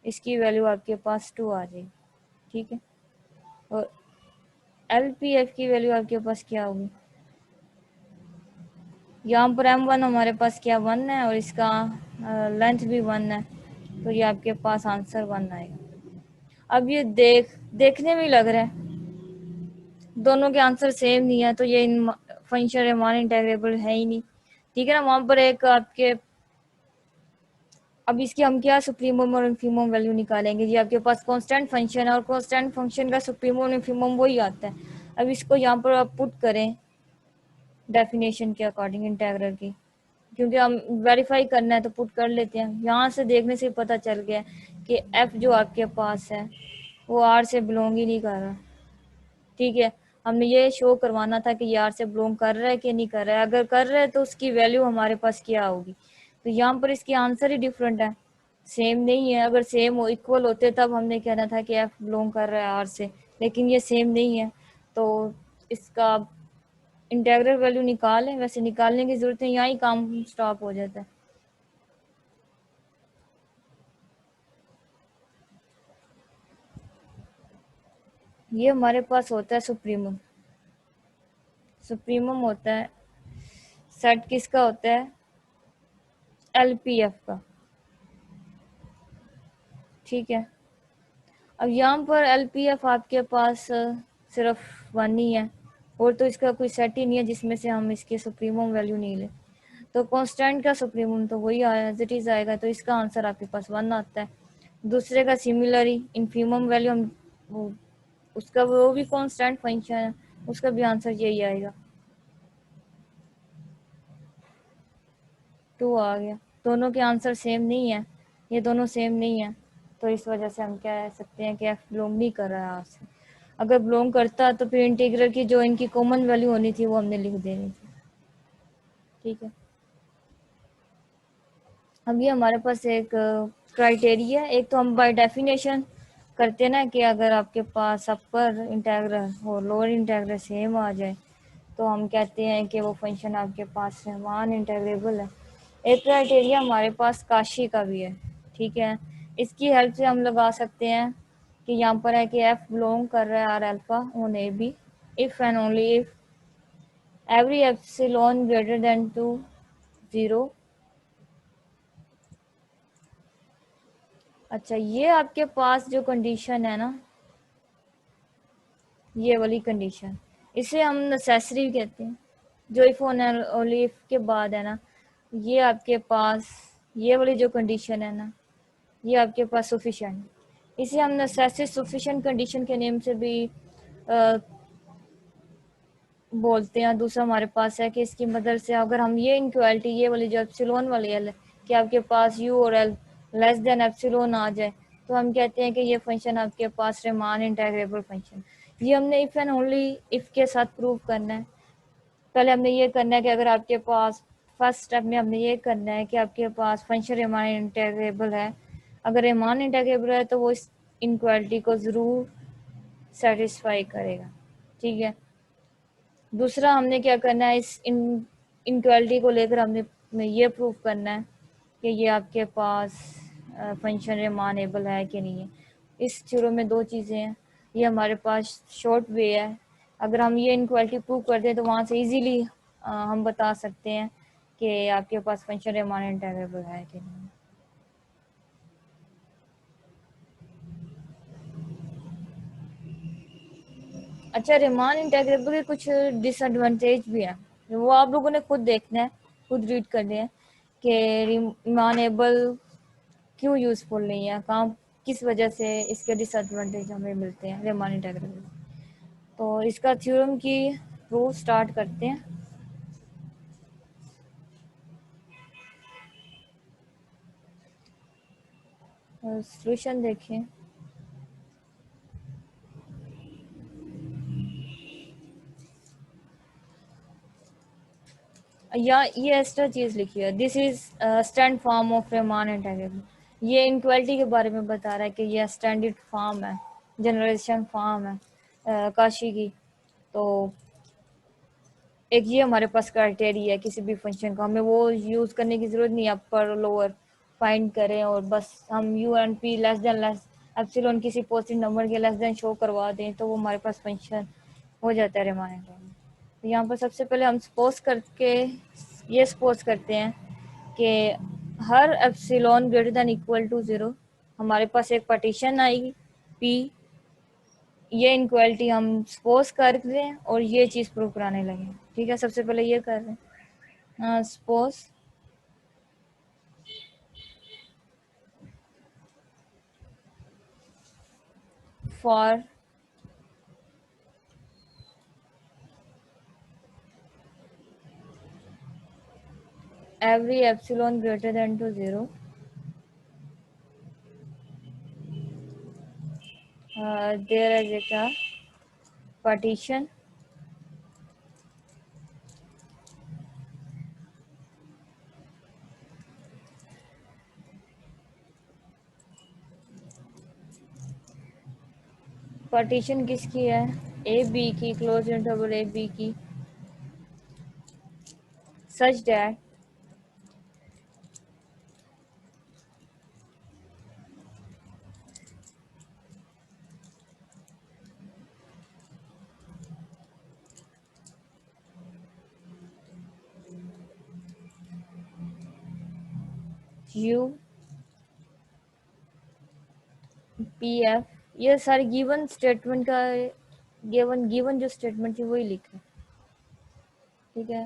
इसकी वैल्यू आपके पास 2 आ जाएगी, ठीक है। और एल पी एफ की वैल्यू आपके पास क्या होगी? यहाँ पर m1 हमारे पास क्या 1 है और इसका लेंथ भी 1 है, तो ये आपके पास आंसर 1 आएगा। अब ये देखने में लग रहा है दोनों के आंसर सेम नहीं है, तो ये फंक्शन रीमान इंटीग्रेबल है ही नहीं, ठीक है ना। वहां पर एक आपके, अब इसकी हम क्या सुप्रीमम और इन्फीमम वैल्यू निकालेंगे जी। आपके पास कांस्टेंट फंक्शन है और कांस्टेंट फंक्शन का सुप्रीमम और इन्फीमम वही आता है। अब इसको यहाँ पर आप पुट करें डेफिनेशन के अकॉर्डिंग इंटीग्रल की, क्योंकि हम वेरीफाई करना है तो पुट कर लेते हैं। यहाँ से देखने से पता चल गया कि एफ जो आपके पास है वो आर से बिलोंग ही नहीं कर रहा, ठीक है। हमने ये शो करवाना था कि ये आर से बिलोंग कर रहा है कि नहीं कर रहा है। अगर कर रहा है तो उसकी वैल्यू हमारे पास क्या होगी? तो यहाँ पर इसकी आंसर ही डिफरेंट है, सेम नहीं है। अगर सेम हो, इक्वल होते, तब हमने कहना था कि एफ बिलोंग कर रहा है आर से, लेकिन ये सेम नहीं है, तो इसका इंटीग्रल वैल्यू निकालें। वैसे निकालने की जरूरत है, यहाँ ही काम स्टॉप हो जाता है। ये हमारे पास होता है सुप्रीमम। सुप्रीमम होता है, सेट किसका होता है? एलपीएफ का, ठीक है। अब यहाँ पर एलपीएफ आपके पास सिर्फ 1 ही है, और तो इसका कोई सेट ही नहीं है जिसमें से हम इसके सुप्रीमम वैल्यू नहीं ले। तो कांस्टेंट का सुप्रीमम तो वही आया एज इट इज आएगा, तो इसका आंसर आपके पास 1 आता है। दूसरे का सिमिलरली इनफीमम वैल्यू हम उसका वो भी कांस्टेंट फंक्शन है, उसका भी आंसर यही आएगा, 2 आ गया। दोनों के आंसर सेम नहीं है, ये दोनों सेम नहीं है, तो इस वजह से हम क्या कह सकते हैं कि एफ बिलोंग नहीं कर रहा है आर से। अगर बिलोंग करता तो फिर इंटीग्रल की जो इनकी कॉमन वैल्यू होनी थी वो हमने लिख देनी थी, ठीक है। अब ये हमारे पास एक क्राइटेरिया, एक तो हम बाय डेफिनेशन करते ना कि अगर आपके पास अपर इंटीग्रल और लोअर इंटीग्रल सेम आ जाए तो हम कहते हैं कि वो फंक्शन आपके पास रीमान इंटीग्रेबल है। एक क्राइटेरिया हमारे पास काशी का भी है, ठीक है। इसकी हेल्प से हम लगा सकते हैं कि यहाँ पर है कि एफ बिलोंग कर रहा है R alpha on A B if and only if every epsilon greater than to 0। अच्छा, ये आपके पास जो कंडीशन है ना, ये वाली कंडीशन, इसे हम नेसेसरी कहते हैं। जो इफ ओनली इफ के बाद है ना, ये आपके पास, ये वाली जो कंडीशन है ना, ये आपके पास सफिशिएंट, इसे हम नेसेसरी सफिशिएंट कंडीशन के नेम से भी बोलते हैं। दूसरा हमारे पास है कि इसकी मदद से अगर हम ये इनक्वालिटी, ये वाली जो एप्सिलॉन वाली है कि आपके पास यू और एल लेस देन एप्सिलॉन आ जाए, तो हम कहते हैं कि ये फंक्शन आपके पास रीमान इंटीग्रेबल फंक्शन। ये हमने इफ एंड ओनली इफ के साथ प्रूव करना है। पहले हमने ये करना है कि अगर आपके पास, फर्स्ट स्टेप में हमने ये करना है कि आपके पास फंक्शन रीमान इंटीग्रेबल है। अगर रीमान इंटीग्रेबल है तो वो इस इनक्वालिटी को ज़रूर सेटिस्फाई करेगा, ठीक है। दूसरा हमने क्या करना है, इस इनक्वालिटी को लेकर हमने ये प्रूफ करना है कि ये आपके पास फंक्शन रीमानेबल है कि नहीं है। इस थ्योरम में 2 चीज़ें हैं, ये हमारे पास शॉर्ट वे है। अगर हम ये इनक्वालिटी प्रूव कर दें तो वहाँ से इजीली हम बता सकते हैं कि आपके पास फंक्शन रीमान इंटीग्रेबल है कि नहीं। अच्छा, रीमान इंटीग्रेबल के कुछ डिसएडवांटेज भी हैं, वो आप लोगों ने खुद देखना है, खुद रीड करने हैं कि रीमानेबल क्यों यूजफुल नहीं है, काम किस वजह से इसके डिसएडवांटेज हमें मिलते हैं रीमान इंटीग्रेबल। तो इसका थ्योरम की प्रूफ स्टार्ट करते हैं। सॉल्यूशन देखें, या ये एक्स्ट्रा चीज लिखी है, this is stand form of Riemann integrable. ये इनक्वालिटी के बारे में बता रहा है कि ये स्टैंडर्ड फॉर्म है, जनरलाइजेशन फॉर्म है काशी की। तो एक ये हमारे पास क्राइटेरिया है किसी भी फंक्शन का, हमें वो यूज करने की जरूरत नहीं है अपर लोअर फाइंड करें और बस हम you and P less than less epsilon किसी पॉजिटिव नंबर के लेस देन शो करवा दें तो वो हमारे पास फंक्शन हो जाता है रिमाइंडर में। तो यहाँ पर सबसे पहले हम सपोज करके ये सपोज करते हैं कि हर epsilon greater than equal to 0 हमारे पास एक पार्टीशन आएगी पी। ये इनक्वालिटी हम सपोज कर रहे हैं और ये चीज़ प्रूव कराने लगे। ठीक है, सबसे पहले ये कर रहे हैं suppose for every epsilon greater than to 0 there is a partition partition किसकी है, ए बी की, क्लोज इंटरवल ए बी की, such that you P F, ये सारे गिवन स्टेटमेंट का गिवन गिवन जो स्टेटमेंट थी वही लिखे। ठीक है,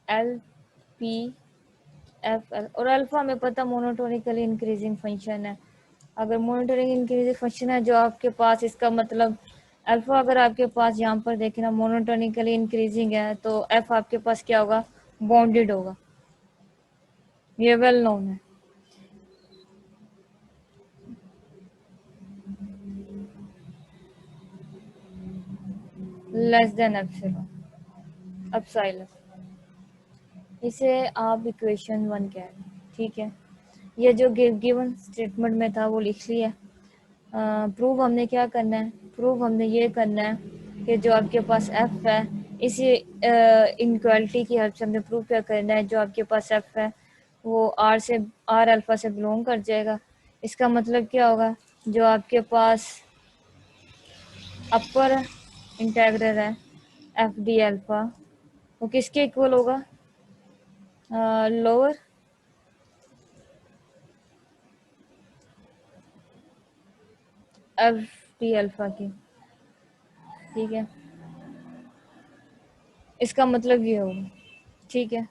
एल पी एफ एल और अल्फा में पता मोनोटोनिकली इंक्रीजिंग फंक्शन है। अगर मोनोटोनिक इंक्रीजिंग फंक्शन है जो आपके पास, इसका मतलब अल्फा अगर आपके पास यहाँ पर देखें ना मोनोटोनिकली इंक्रीजिंग है तो एफ आपके पास क्या होगा, बाउंडेड होगा। ये वेल नोन है। लेस देन एप्सिलॉन एप्सिलॉन, इसे आप इक्वेशन 1 कह रहे हैं। ठीक है, ये जो गिवन स्टेटमेंट में था वो लिख लिया। प्रूव हमने क्या करना है, प्रूव हमने ये करना है कि जो आपके पास एफ है इसी इनक्वालिटी की हेल्प से हमने प्रूव क्या करना है, जो आपके पास एफ है वो आर अल्फा से बिलोंग कर जाएगा। इसका मतलब क्या होगा, जो आपके पास अपर इंटेग्रल है एफ डी अल्फा वो किसके इक्वल होगा, लोअर एफ डी अल्फा की। ठीक है, इसका मतलब ये होगा। ठीक है,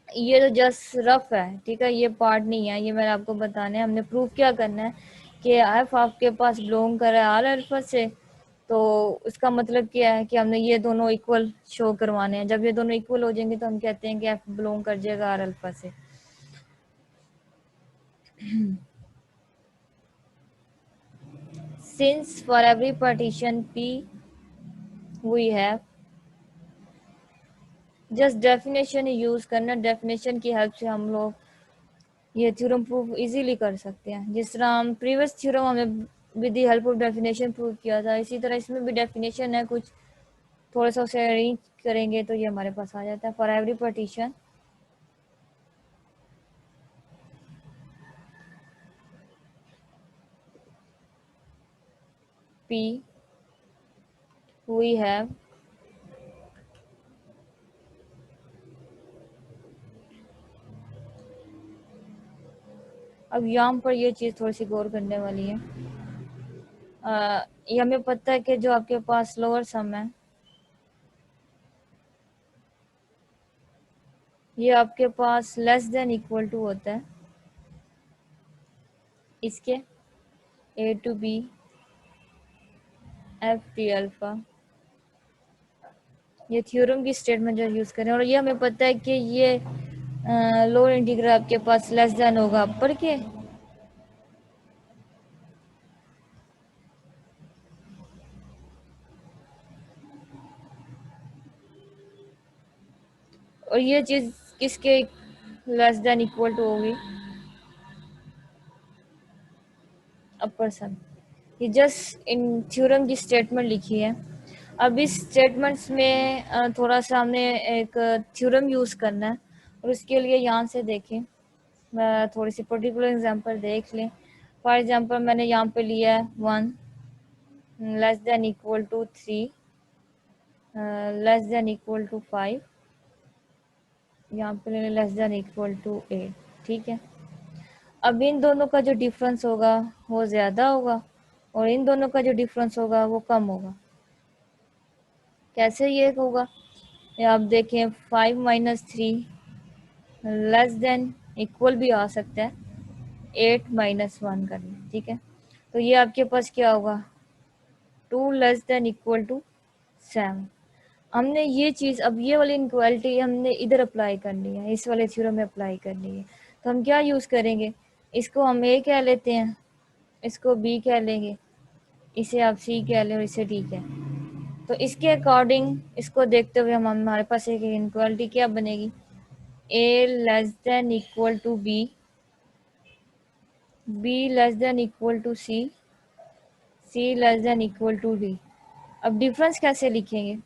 ये तो जस्ट रफ है। ठीक है, ये पार्ट नहीं है, ये मैंने आपको बताने हमने प्रूफ क्या करना है कि एफ आपके पास बिलोंग कर रहा है आर अल्फा से। तो इसका मतलब क्या है कि हमने ये दोनों इक्वल शो करवाने हैं। जब ये दोनों इक्वल हो जाएंगे तो हम कहते हैं कि एफ बिलोंग कर जाएगा आर अल्फा से। Since for every partition P V have, just definition use करना, डेफिनेशन की हेल्प से हम लोग ये थ्योरम प्रूफ इजीली कर सकते हैं। जिस तरह हम प्रीवियस थ्योरम हमें with the help of definition prove किया था, इसी तरह इसमें भी डेफिनेशन है, कुछ थोड़ा सा उसे अरेंज करेंगे तो ये हमारे पास आ जाता है। For every partition P V have अब यहाँ पर ये चीज़ थोड़ी सी गौर करने वाली है। ये हमें पता है कि जो आपके पास लोअर सम है ये आपके पास लेस देन इक्वल टू होता है इसके A to B F T alpha, ये थ्योरम की स्टेटमेंट जो यूज़ करें। और ये हमें पता है कि ये लोअर इंटीग्रल आपके पास लेस देन होगा अपर के, और ये चीज़ किसके लेस देन इक्वल टू होगी, अपर सम। ये जस्ट इन थ्योरम की स्टेटमेंट लिखी है। अब इस स्टेटमेंट्स में थोड़ा सा हमने एक थ्योरम यूज़ करना है और उसके लिए यहाँ से देखें मैं थोड़ी सी पर्टिकुलर एग्जांपल देख लें। फॉर एग्जांपल मैंने यहाँ पे लिया है 1 less than equal to 3 less than equal to 5, यहाँ पे लेस देन इक्वल टू 8। ठीक है, अब इन दोनों का जो डिफरेंस होगा वो ज़्यादा होगा और इन दोनों का जो डिफरेंस होगा वो कम होगा। कैसे ये होगा, ये आप देखें 5 माइनस 3 लेस देन इक्वल भी आ सकता है 8 माइनस 1 करना। ठीक है, तो ये आपके पास क्या होगा 2 लेस देन इक्वल टू 7। हमने ये चीज़, अब ये वाली इनक्वालिटी हमने इधर अप्लाई करनी है, इस वाले थ्योरम में अप्लाई करनी है। तो हम क्या यूज़ करेंगे, इसको हम ए कह लेते हैं, इसको बी कह लेंगे, इसे आप सी कह लें और इसे डी कह। तो इसके अकॉर्डिंग इसको देखते हुए हम हमारे पास एक इनक्वालिटी क्या बनेगी, A less than equal to B, B less than equal to C, C less than equal to D. अब डिफरेंस कैसे लिखेंगे,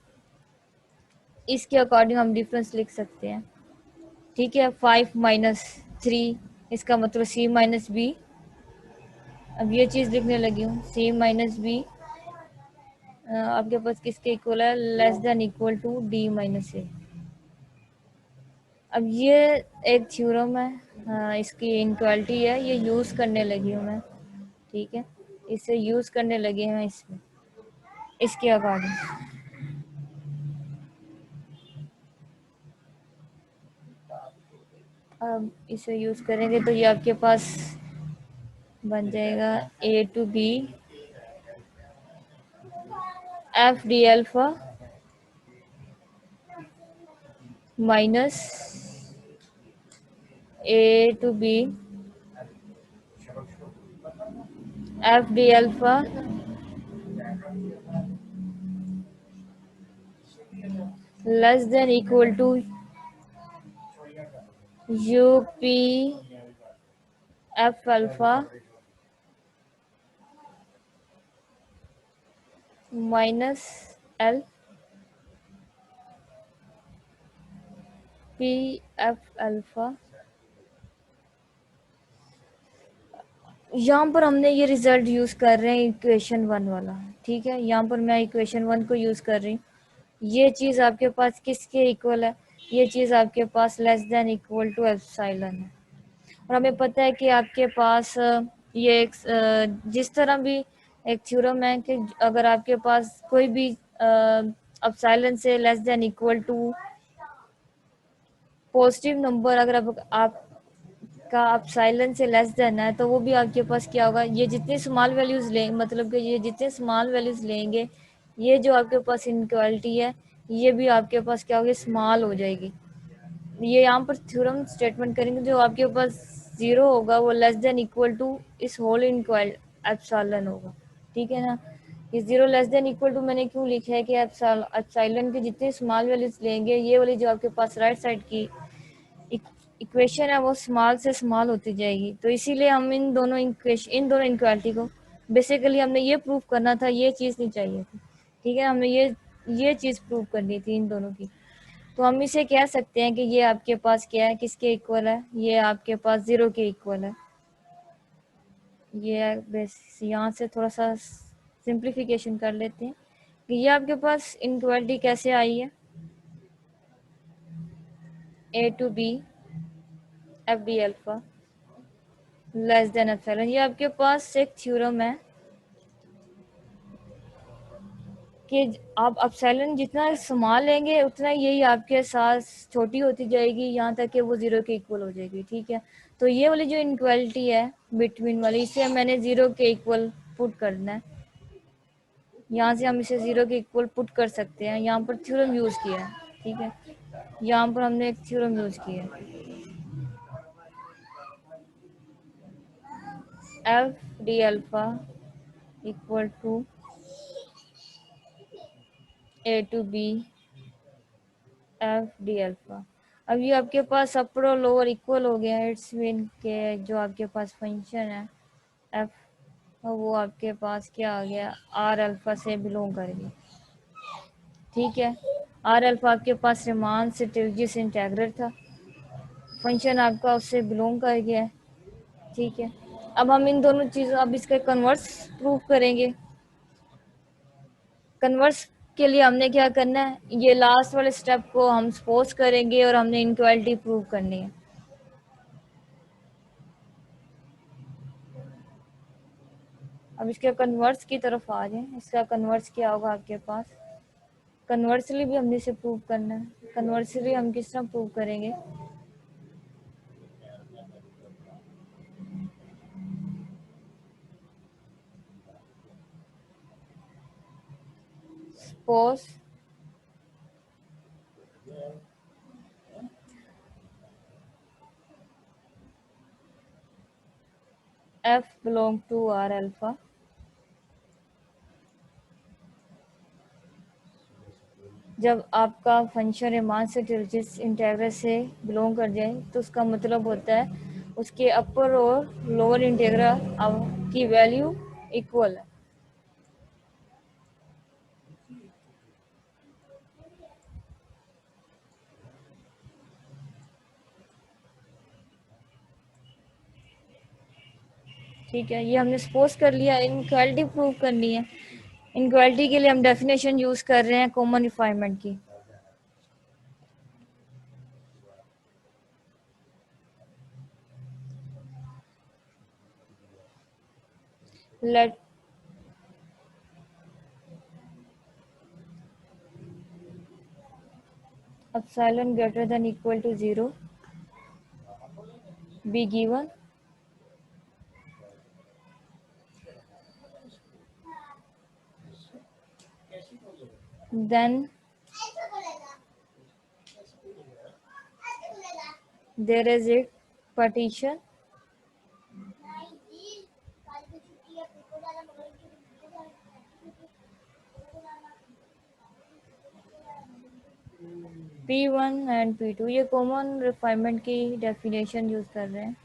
इसके अकॉर्डिंग हम डिफरेंस लिख सकते हैं। ठीक है, 5 माइनस 3 इसका मतलब सी माइनस बी। अब ये चीज़ लिखने लगी हूँ, सी माइनस बी आपके पास किसके इक्वल है, less than equal to D minus A. अब ये एक थ्योरम है, इसकी इनक्वालिटी है, ये यूज़ करने लगी हूँ मैं। ठीक है, इसे यूज़ करने लगे हैं इसमें, इसके अकॉर्डिंग। अब इसे यूज़ करेंगे तो ये आपके पास बन जाएगा A to B F D alpha minus A to B F D alpha less than equal to U P F alpha minus L P F alpha. यहाँ पर हमने ये रिजल्ट यूज़ कर रहे हैं इक्वेशन 1 वाला। ठीक है, यहाँ पर मैं इक्वेशन 1 को यूज़ कर रही हूँ। ये चीज़ आपके पास किसके इक्वल है, ये चीज़ आपके पास less than equal to epsilon है। और हमें पता है कि आपके पास ये एक जिस तरह भी एक थ्योरम है कि अगर आपके पास कोई भी एप्सिलॉन से less than equal to positive number अगर आप का एप्सिलॉन से लेस देन है, तो वो भी आपके पास क्या होगा, ये जितने स्मॉल वैल्यूज लेंगे, मतलब कि ये जितने स्मॉल वैल्यूज लेंगे, ये जो आपके पास इनक्वालिटी है ये भी आपके पास क्या होगी, स्मॉल हो जाएगी। ये यहाँ पर थ्योरम स्टेटमेंट करेंगे, जो आपके पास जीरो होगा वो लेस देन इक्वल टू इस होल इनक्वाल एप्सिलॉन होगा। ठीक है ना, ये zero less than equal to मैंने क्यों लिखा है कि एप्सिलॉन के जितने स्मॉल वैल्यूज लेंगे, ये वाली जो आपके पास राइट साइड की इक्वेशन है वो स्मॉल से स्मॉल होती जाएगी। तो इसीलिए हम इन दोनों इनक्वालिटी को बेसिकली हमने ये प्रूव करना था, ये चीज़ नहीं चाहिए थी। ठीक है, हमें ये चीज़ प्रूव करनी थी इन दोनों की। तो हम इसे कह सकते हैं कि ये आपके पास क्या है, किसके इक्वल है, ये आपके पास जीरो के इक्वल है। ये बस यहाँ से थोड़ा सा सिंप्लीफिकेशन कर लेते हैं कि ये आपके पास इनक्वालिटी कैसे आई है, A to B F D alpha less than epsilon. ये आपके पास एक थ्योरम है कि आप एप्सिलॉन जितना स्मॉल लेंगे उतना यही आपके साथ छोटी होती जाएगी, यहाँ तक कि वो जीरो के इक्वल हो जाएगी। ठीक है, तो ये वाली जो इनक्वालिटी है बिटवीन वाली, इसे मैंने जीरो के इक्वल पुट करना है। यहाँ से हम इसे जीरो के इक्वल पुट कर सकते हैं, यहाँ पर थ्योरम यूज़ किया है। ठीक है, यहाँ पर हमने एक थ्योरम यूज़ किया है, F D alpha equal to A to B F D alpha. अब ये आपके पास अपर और लोअर इक्वल हो गया है, इट्स मीन के जो आपके पास फंक्शन है एफ, वो आपके पास क्या आ गया, आर अल्फा से बिलोंग करेगी। ठीक है, आर अल्फा आपके पास रिमान से टिलजिस इंटेग्रल था। फंक्शन आपका उससे बिलोंग कर गया है, ठीक है। अब हम इन दोनों चीज़ों, अब इसका कन्वर्स प्रूव करेंगे। कन्वर्स के लिए हमने क्या करना है, ये लास्ट वाले स्टेप को हम सपोज करेंगे और हमने इनक्वालिटी प्रूव करनी है। अब इसके कन्वर्स की तरफ आ जाए, इसका कन्वर्स क्या होगा आपके पास। कन्वर्सली भी हमने इसे प्रूव करना है। कन्वर्सली हम किस तरह प्रूव करेंगे, suppose f belong to R alpha, जब आपका फंक्शन रीमान से डिजिट इंटीग्रल से बिलोंग कर जाए तो उसका मतलब होता है उसके अपर और लोअर इंटीग्रल की वैल्यू इक्वल है। ठीक है, ये हमने सपोज कर लिया। इनक्वालिटी प्रूव करनी है। इनक्वालिटी के लिए हम डेफिनेशन यूज कर रहे हैं कॉमन रिफाइनमेंट की। Let epsilon greater than equal to 0 be given, then there is a partition P1 and P2। ये कॉमन रिफाइनमेंट की डेफिनेशन यूज कर रहे हैं।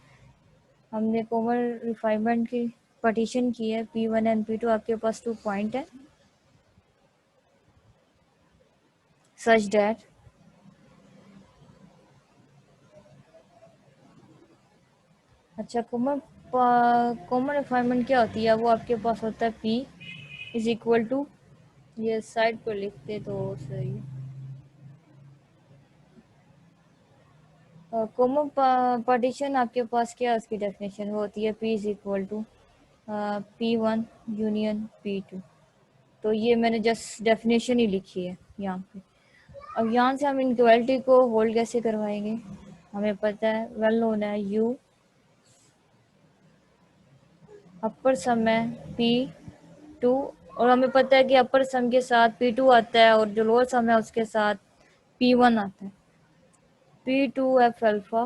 हमने कॉमन रिफाइनमेंट की पार्टीशन की है। P1 एंड P2 आपके पास 2 पॉइंट है सच डैट अच्छा, कॉमन रिफाइनमेंट क्या होती है, वो आपके पास होता है P इज इक्वल टू, ये साइड पर लिखते तो सही है। कॉमन पार्टीशन आपके पास क्या है, उसकी डेफिनेशन वो होती है P is equal to P1 union P2। तो ये मैंने जस्ट डेफिनेशन ही लिखी है यहाँ पे। अब यहाँ से हम इनक्वालिटी को होल्ड कैसे करवाएंगे, हमें पता है, वेल नोन है, U अपर सम है P2, और हमें पता है कि अपर सम के साथ P2 आता है और जो लोअर सम है उसके साथ P1 आता है। P2F अल्फा,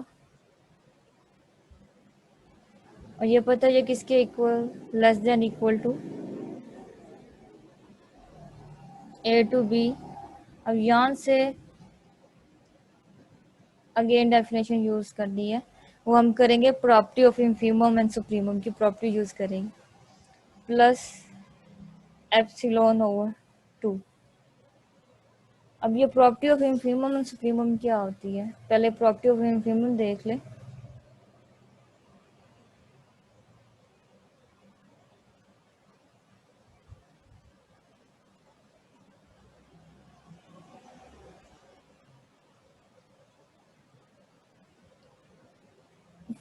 और ये पता है ये किसके equal, less than equal to A to B। अब यहाँ से अगेन डेफिनेशन यूज करनी है, वो हम करेंगे property of infimum and supremum की प्रॉपर्टी यूज करेंगे, प्लस एप्सिलॉन ओवर 2। अब ये property of infimum and supremum क्या होती है, पहले प्रॉपर्टी ऑफ इंफीमम देख ले।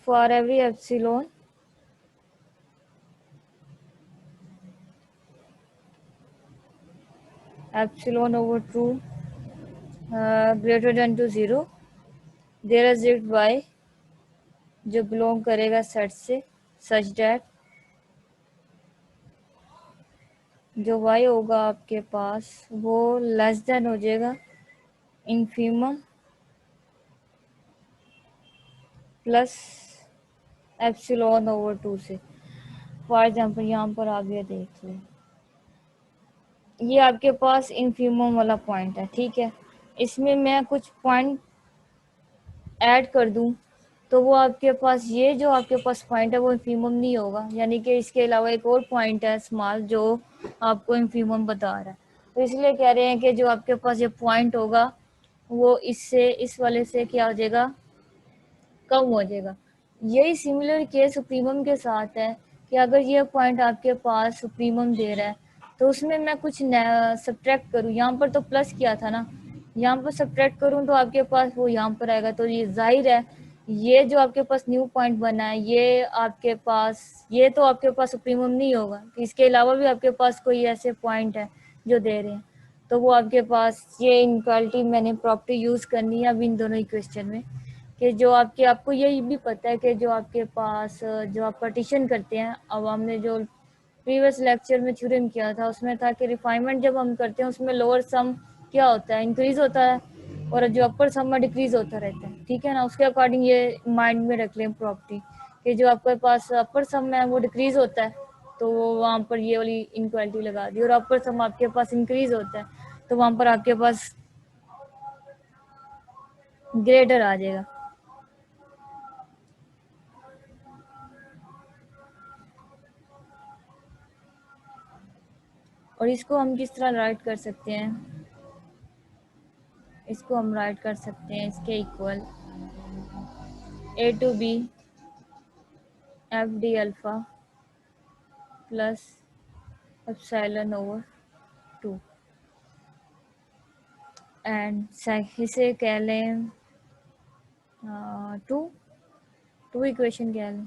For every epsilon over 2 greater than to 0, there is it y जो बिलोंग करेगा सेट से, सच डैट जो y होगा आपके पास वो लेस देन हो जाएगा इंफीमम प्लस एप्सिलॉन ओवर 2 से। फॉर एग्जाम्पल यहाँ पर आप ये देख लें, ये आपके पास इंफीमम वाला पॉइंट है, ठीक है। इसमें मैं कुछ पॉइंट ऐड कर दूं तो वो आपके पास, ये जो आपके पास पॉइंट है वो इंफीमम नहीं होगा, यानी कि इसके अलावा एक और पॉइंट है स्मॉल जो आपको इंफीमम बता रहा है। तो इसलिए कह रहे हैं कि जो आपके पास ये पॉइंट होगा वो इससे, इस वाले से क्या हो जाएगा, कम हो जाएगा। यही सिमिलर केस सुप्रीमम के साथ है कि अगर ये पॉइंट आपके पास सुप्रीमम दे रहा है तो उसमें मैं कुछ सब्ट्रैक्ट करूँ, यहाँ पर तो प्लस किया था ना, यहाँ पर सब्ट्रैक्ट करूँ तो आपके पास वो यहाँ पर आएगा। तो ये जाहिर है ये जो आपके पास न्यू पॉइंट बना है ये आपके पास, ये तो आपके पास सुप्रीमम नहीं होगा, इसके अलावा भी आपके पास कोई ऐसे पॉइंट है जो दे रहे हैं, तो वो आपके पास ये इनक्वालिटी मैंने प्रॉपर्टी यूज़ करनी है अब इन दोनों इक्वेशन में। कि जो आपके, आपको ये भी पता है कि जो आपके पास जो आप पार्टीशन करते हैं, अब हमने जो प्रीवियस लेक्चर में थ्योरम किया था उसमें था कि रिफाइनमेंट जब हम करते हैं उसमें लोअर सम क्या होता है, इंक्रीज होता है, और जो अपर सम में डिक्रीज होता रहता है, ठीक है ना। उसके अकॉर्डिंग ये माइंड में रख लें प्रॉपर्टी कि जो आपके पास अपर सम है वो डिक्रीज होता है, तो वो वहाँ पर ये वाली इनक्वालिटी लगा दी, और अपर सम आपके पास इंक्रीज होता है तो वहाँ पर आपके पास ग्रेटर आ जाएगा। और इसको हम किस तरह राइट कर सकते हैं, इसको हम राइट कर सकते हैं इसके equal A to B F D alpha plus epsilon over 2, and इसे कह लें टू टू इक्वेशन कह लें।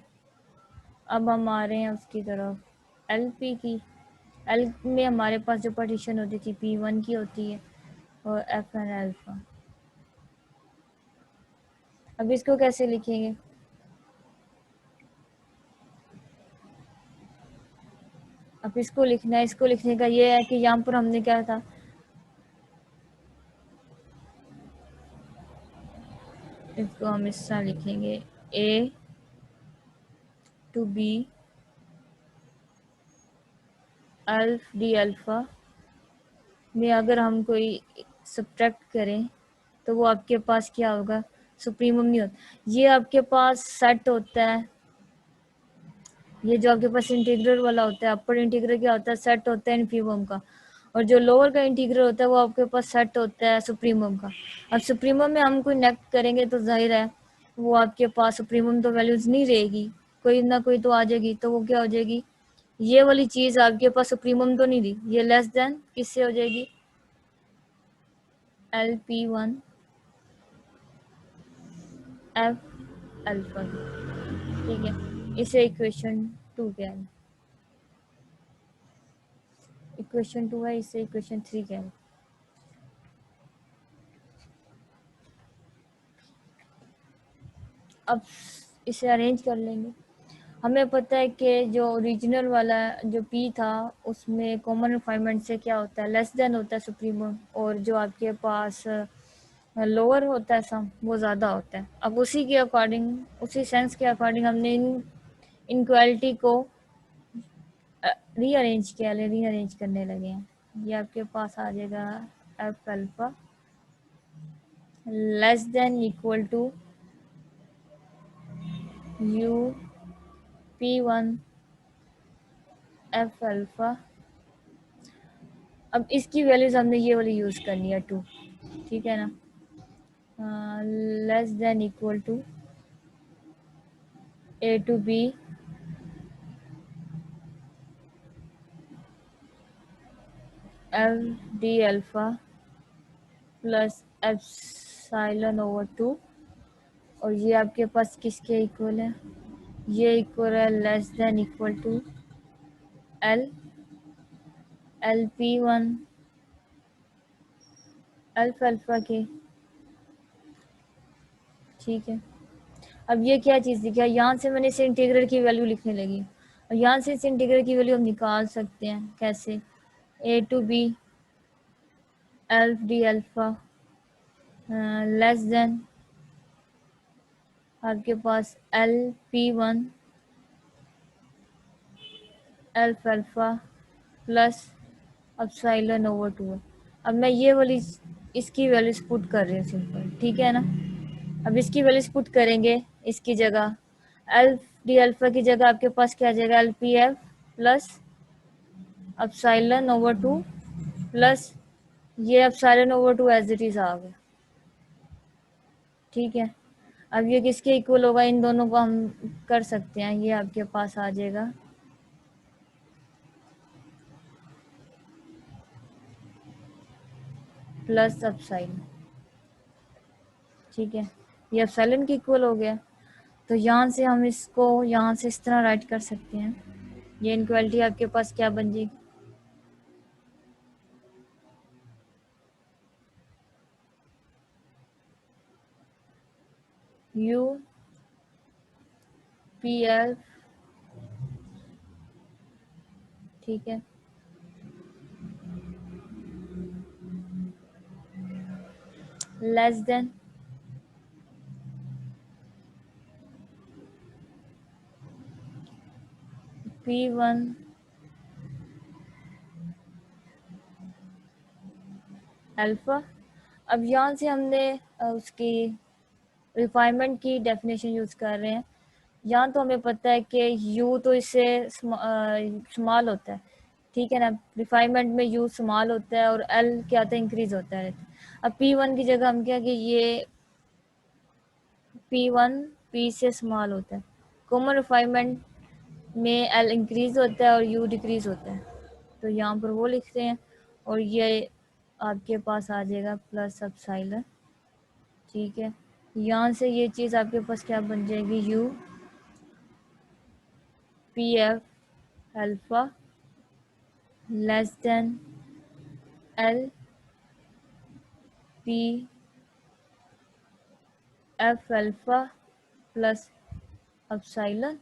अब हम आ रहे हैं उसकी तरफ एल पी की। एल में हमारे पास जो पार्टीशन होती थी पी वन की होती है और एफ एन अल्फा। अब इसको कैसे लिखेंगे, अब इसको लिखना है, इसको लिखने का ये है कि यहाँ पर हमने क्या था, इसको हम इस तरह लिखेंगे ए टू बी अल्फ डी अल्फा में अगर हम कोई सब्ट्रैक्ट करें तो वो आपके पास क्या होगा, सुप्रीमम नहीं होता। ये आपके पास सेट होता है, ये जो आपके पास इंटीग्रल वाला होता है, अपर इंटीग्रल क्या होता है, सेट होता है इन्फीमम का, और जो लोअर का इंटीग्रल होता है वो आपके पास सेट होता है सुप्रीमम का। अब सुप्रीमम में हम कोई नेक्ट करेंगे तो जाहिर है वो आपके पास सुप्रीमम तो वैल्यूज नहीं रहेगी, कोई ना कोई तो आ जाएगी, तो वो क्या हो जाएगी, ये वाली चीज आपके पास सुप्रीमम तो नहीं दी, ये लेस देन किससे हो जाएगी, L P one F alpha, ठीक है। इसे इक्वेशन टू क्या है, इक्वेशन टू है, इसे इक्वेशन थ्री क्या है। अब इसे अरेंज कर लेंगे। हमें पता है कि जो ओरिजिनल वाला जो पी था उसमें कॉमन रिफाइनमेंट से क्या होता है, लेस देन होता है सुप्रीमम, और जो आपके पास लोअर होता है सम वो ज़्यादा होता है। अब उसी के अकॉर्डिंग, उसी सेंस के अकॉर्डिंग हमने इन इनक्वालिटी को रीअरेंज किया, रीअरेंज करने लगे हैं। ये आपके पास आ जाएगा F alpha less than equal to U P one F alpha. अब इसकी वैल्यूज हमने ये वाली यूज़ करनी है टू, ठीक है ना, less than equal to A to B F D alpha plus epsilon over 2, और ये आपके पास किसके इक्वल है, ये इक्वल है less than equal to L L P one alpha alpha के, ठीक है। अब ये क्या चीज़ दिखा, यहाँ से मैंने इसे इंटीग्रल की वैल्यू लिखने लगी, और यहाँ से इस इंटीग्रल की वैल्यू हम निकाल सकते हैं कैसे, A to B F D alpha less than आपके पास L P one F alpha plus epsilon over 2 है। अब मैं ये वाली इसकी वैल्यूज पुट कर रही हूँ सिंपल, ठीक है ना। अब इसकी वैल्यूज पुट करेंगे इसकी जगह, एल्फ डी अल्फा की जगह आपके पास क्या आ जाएगा, L P F plus epsilon over 2 plus ये epsilon over 2 as it is आ गया, ठीक है। अब ये किसके इक्वल होगा, इन दोनों को हम कर सकते हैं, ये आपके पास आ जाएगा प्लस एप्सिलॉन। ठीक है, ये एप्सिलॉन के इक्वल हो गया। तो यहाँ से हम इसको यहाँ से इस तरह राइट कर सकते हैं। ये इनक्वालिटी आपके पास क्या बन जाएगी, यू पी एल, ठीक है, लेस देन P1 अल्फा। अब यहाँ से हमने उसकी रिफाइनमेंट की डेफिनेशन यूज़ कर रहे हैं। यहाँ तो हमें पता है कि यू तो इससे स्मॉल होता है, ठीक है ना, रिफाइनमेंट में यू स्मॉल होता है और एल क्या होता है, इंक्रीज होता है। अब P1 की जगह हम क्या कि ये P1 P से स्मॉल होता है, कॉमन रिफाइनमेंट में एल इंक्रीज होता है और यू डिक्रीज होता है, तो यहाँ पर वो लिखते हैं। और ये आपके पास आ जाएगा प्लस एप्सिलॉन। ठीक है, यहाँ से ये चीज़ आपके पास क्या बन जाएगी, you P F alpha less then L P F alpha plus epsilon.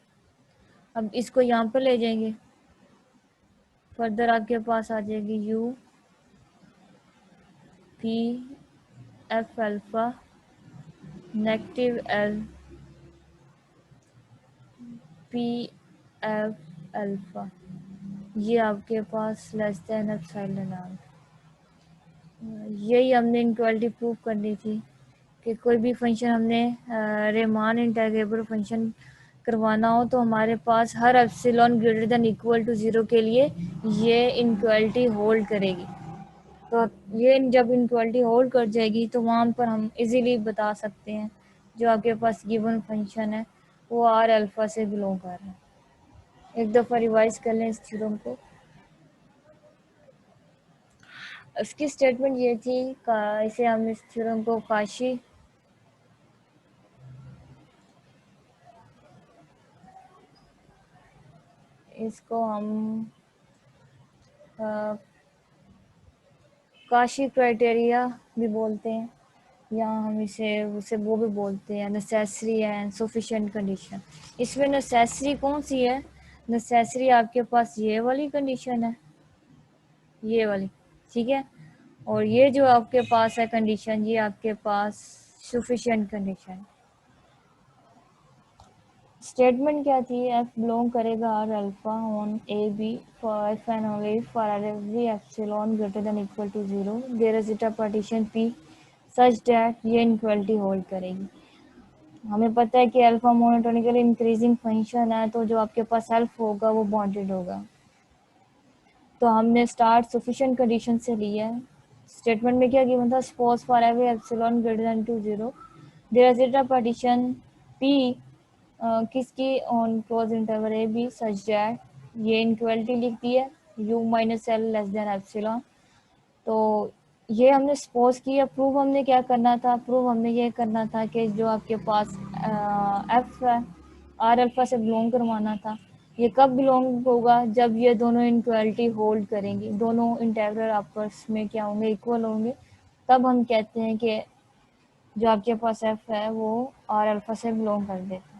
अब इसको यहाँ पर ले जाएंगे, फर्दर आपके पास आ जाएगी you P F alpha negative L P F alpha, ये आपके पास लेस देन एप्सिलॉन आ गया। यही हमने इनक्वालिटी प्रूव करनी थी कि कोई भी फंक्शन हमने रेमान इंटीग्रेबल फंक्शन करवाना हो तो हमारे पास हर epsilon greater than equal to 0 के लिए ये इनक्वालिटी होल्ड करेगी। तो ये जब इनक्वालिटी होल्ड कर जाएगी तो वहाँ पर हम इजीली बता सकते हैं जो आपके पास गिवन फंक्शन है वो आर अल्फा से बिलोंग कर रहा है। एक दफ़ा रिवाइज कर लें इस थ्योरम को। उसकी स्टेटमेंट ये थी इसे हम इस थ्योरम को काशी इसको हम काशी क्राइटेरिया भी बोलते हैं, या हम इसे उसे वो भी बोलते हैं नेसेसरी एंड सफिशिएंट कंडीशन। इसमें नेसेसरी कौन सी है, नेसेसरी आपके पास ये वाली कंडीशन है, ये वाली, ठीक है, और ये जो आपके पास है कंडीशन, ये आपके पास सफिशिएंट कंडीशन। स्टेटमेंट क्या थी, एफ बिलोंग करेगा R alpha on A B for F and only for every epsilon greater than equal to 0 there is it a partition P such that ये इनक्वालिटी होल्ड करेगी। हमें पता है कि alpha monotonically increasing function है, तो जो आपके पास सेल्फ होगा वो बॉन्डेड होगा। तो हमने स्टार्ट सफिशिएंट कंडीशन से लिया है। स्टेटमेंट में क्या गिवन था, suppose for every epsilon greater than to 0 there is it a partition P किसकी on closed interval A B such that, ये इनक्वालिटी लिख दी है U minus L less than epsilon. तो ये हमने सपोज किया। प्रूव हमने क्या करना था, प्रूव हमने ये करना था कि जो आपके पास एफ है आर अल्फा से बिलोंग करवाना था। ये कब बिलोंग होगा, जब ये दोनों इनक्वालिटी होल्ड करेंगी, दोनों इंटेग्रल आपस में क्या होंगे, इक्वल होंगे, तब हम कहते हैं कि जो आपके पास एफ है वो आर अल्फा से बिलोंग कर देता है।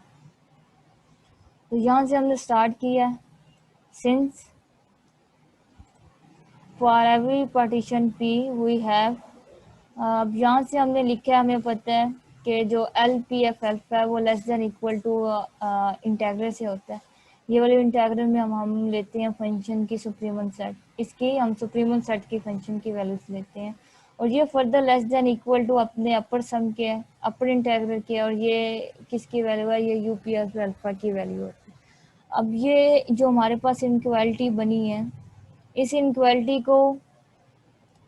तो यहाँ से हमने स्टार्ट किया, since for every partition P V have, अब यहाँ से हमने लिखा है, हमें पता है कि जो एल पी एफ एफ है वो less than equal to integral से होता है। ये वाले इंटेग्रल में हम लेते हैं फंक्शन की सुप्रीमन सेट, इसकी हम सुप्रीमन सेट की फंक्शन की वैल्यूज लेते हैं, और ये further less than equal to अपने अपर सम के, अपर इंटेग्रल के, और ये किसकी वैल्यू है, ये यू पी एफ अल्फा की वैल्यू होती है। अब ये जो हमारे पास इनक्वालिटी बनी है, इस इनक्वालिटी को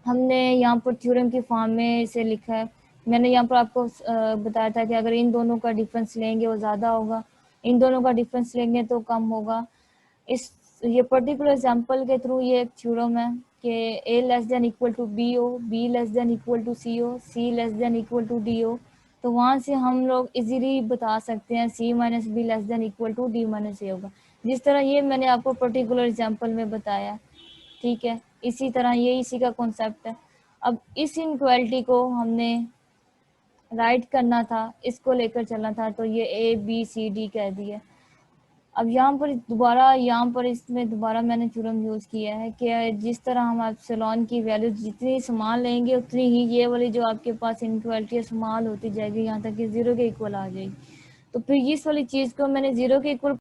हमने यहाँ पर थ्योरम की फॉर्म में इसे लिखा है मैंने यहाँ पर आपको बताया था कि अगर इन दोनों का डिफरेंस लेंगे वो ज़्यादा होगा, इन दोनों का डिफरेंस लेंगे तो कम होगा। इस ये पर्टिकुलर एग्जांपल के थ्रू ये एक थ्योरम है कि a less than equal to B हो, b less than equal to C हो, c less than equal to d हो। तो वहाँ से हम लोग इजीली बता सकते हैं c minus B less than equal to d minus A होगा, जिस तरह ये मैंने आपको पर्टिकुलर एग्जांपल में बताया। ठीक है, इसी तरह ये इसी का कॉन्सेप्ट है। अब इस इनक्वालिटी को हमने राइट करना था, इसको लेकर चलना था, तो ये a b c d कह दिया। अब यहाँ पर इसमें दोबारा मैंने थ्योरम यूज़ किया है कि जिस तरह हम एप्सिलॉन की वैल्यू जितनी स्मॉल लेंगे उतनी ही ये वाली जो आपके पास इनक्वालिटी स्मॉल होती जाएगी यहाँ तक कि 0 के इक्वल आ जाएगी। तो फिर इस वाली चीज़ को मैंने 0 के इक्वल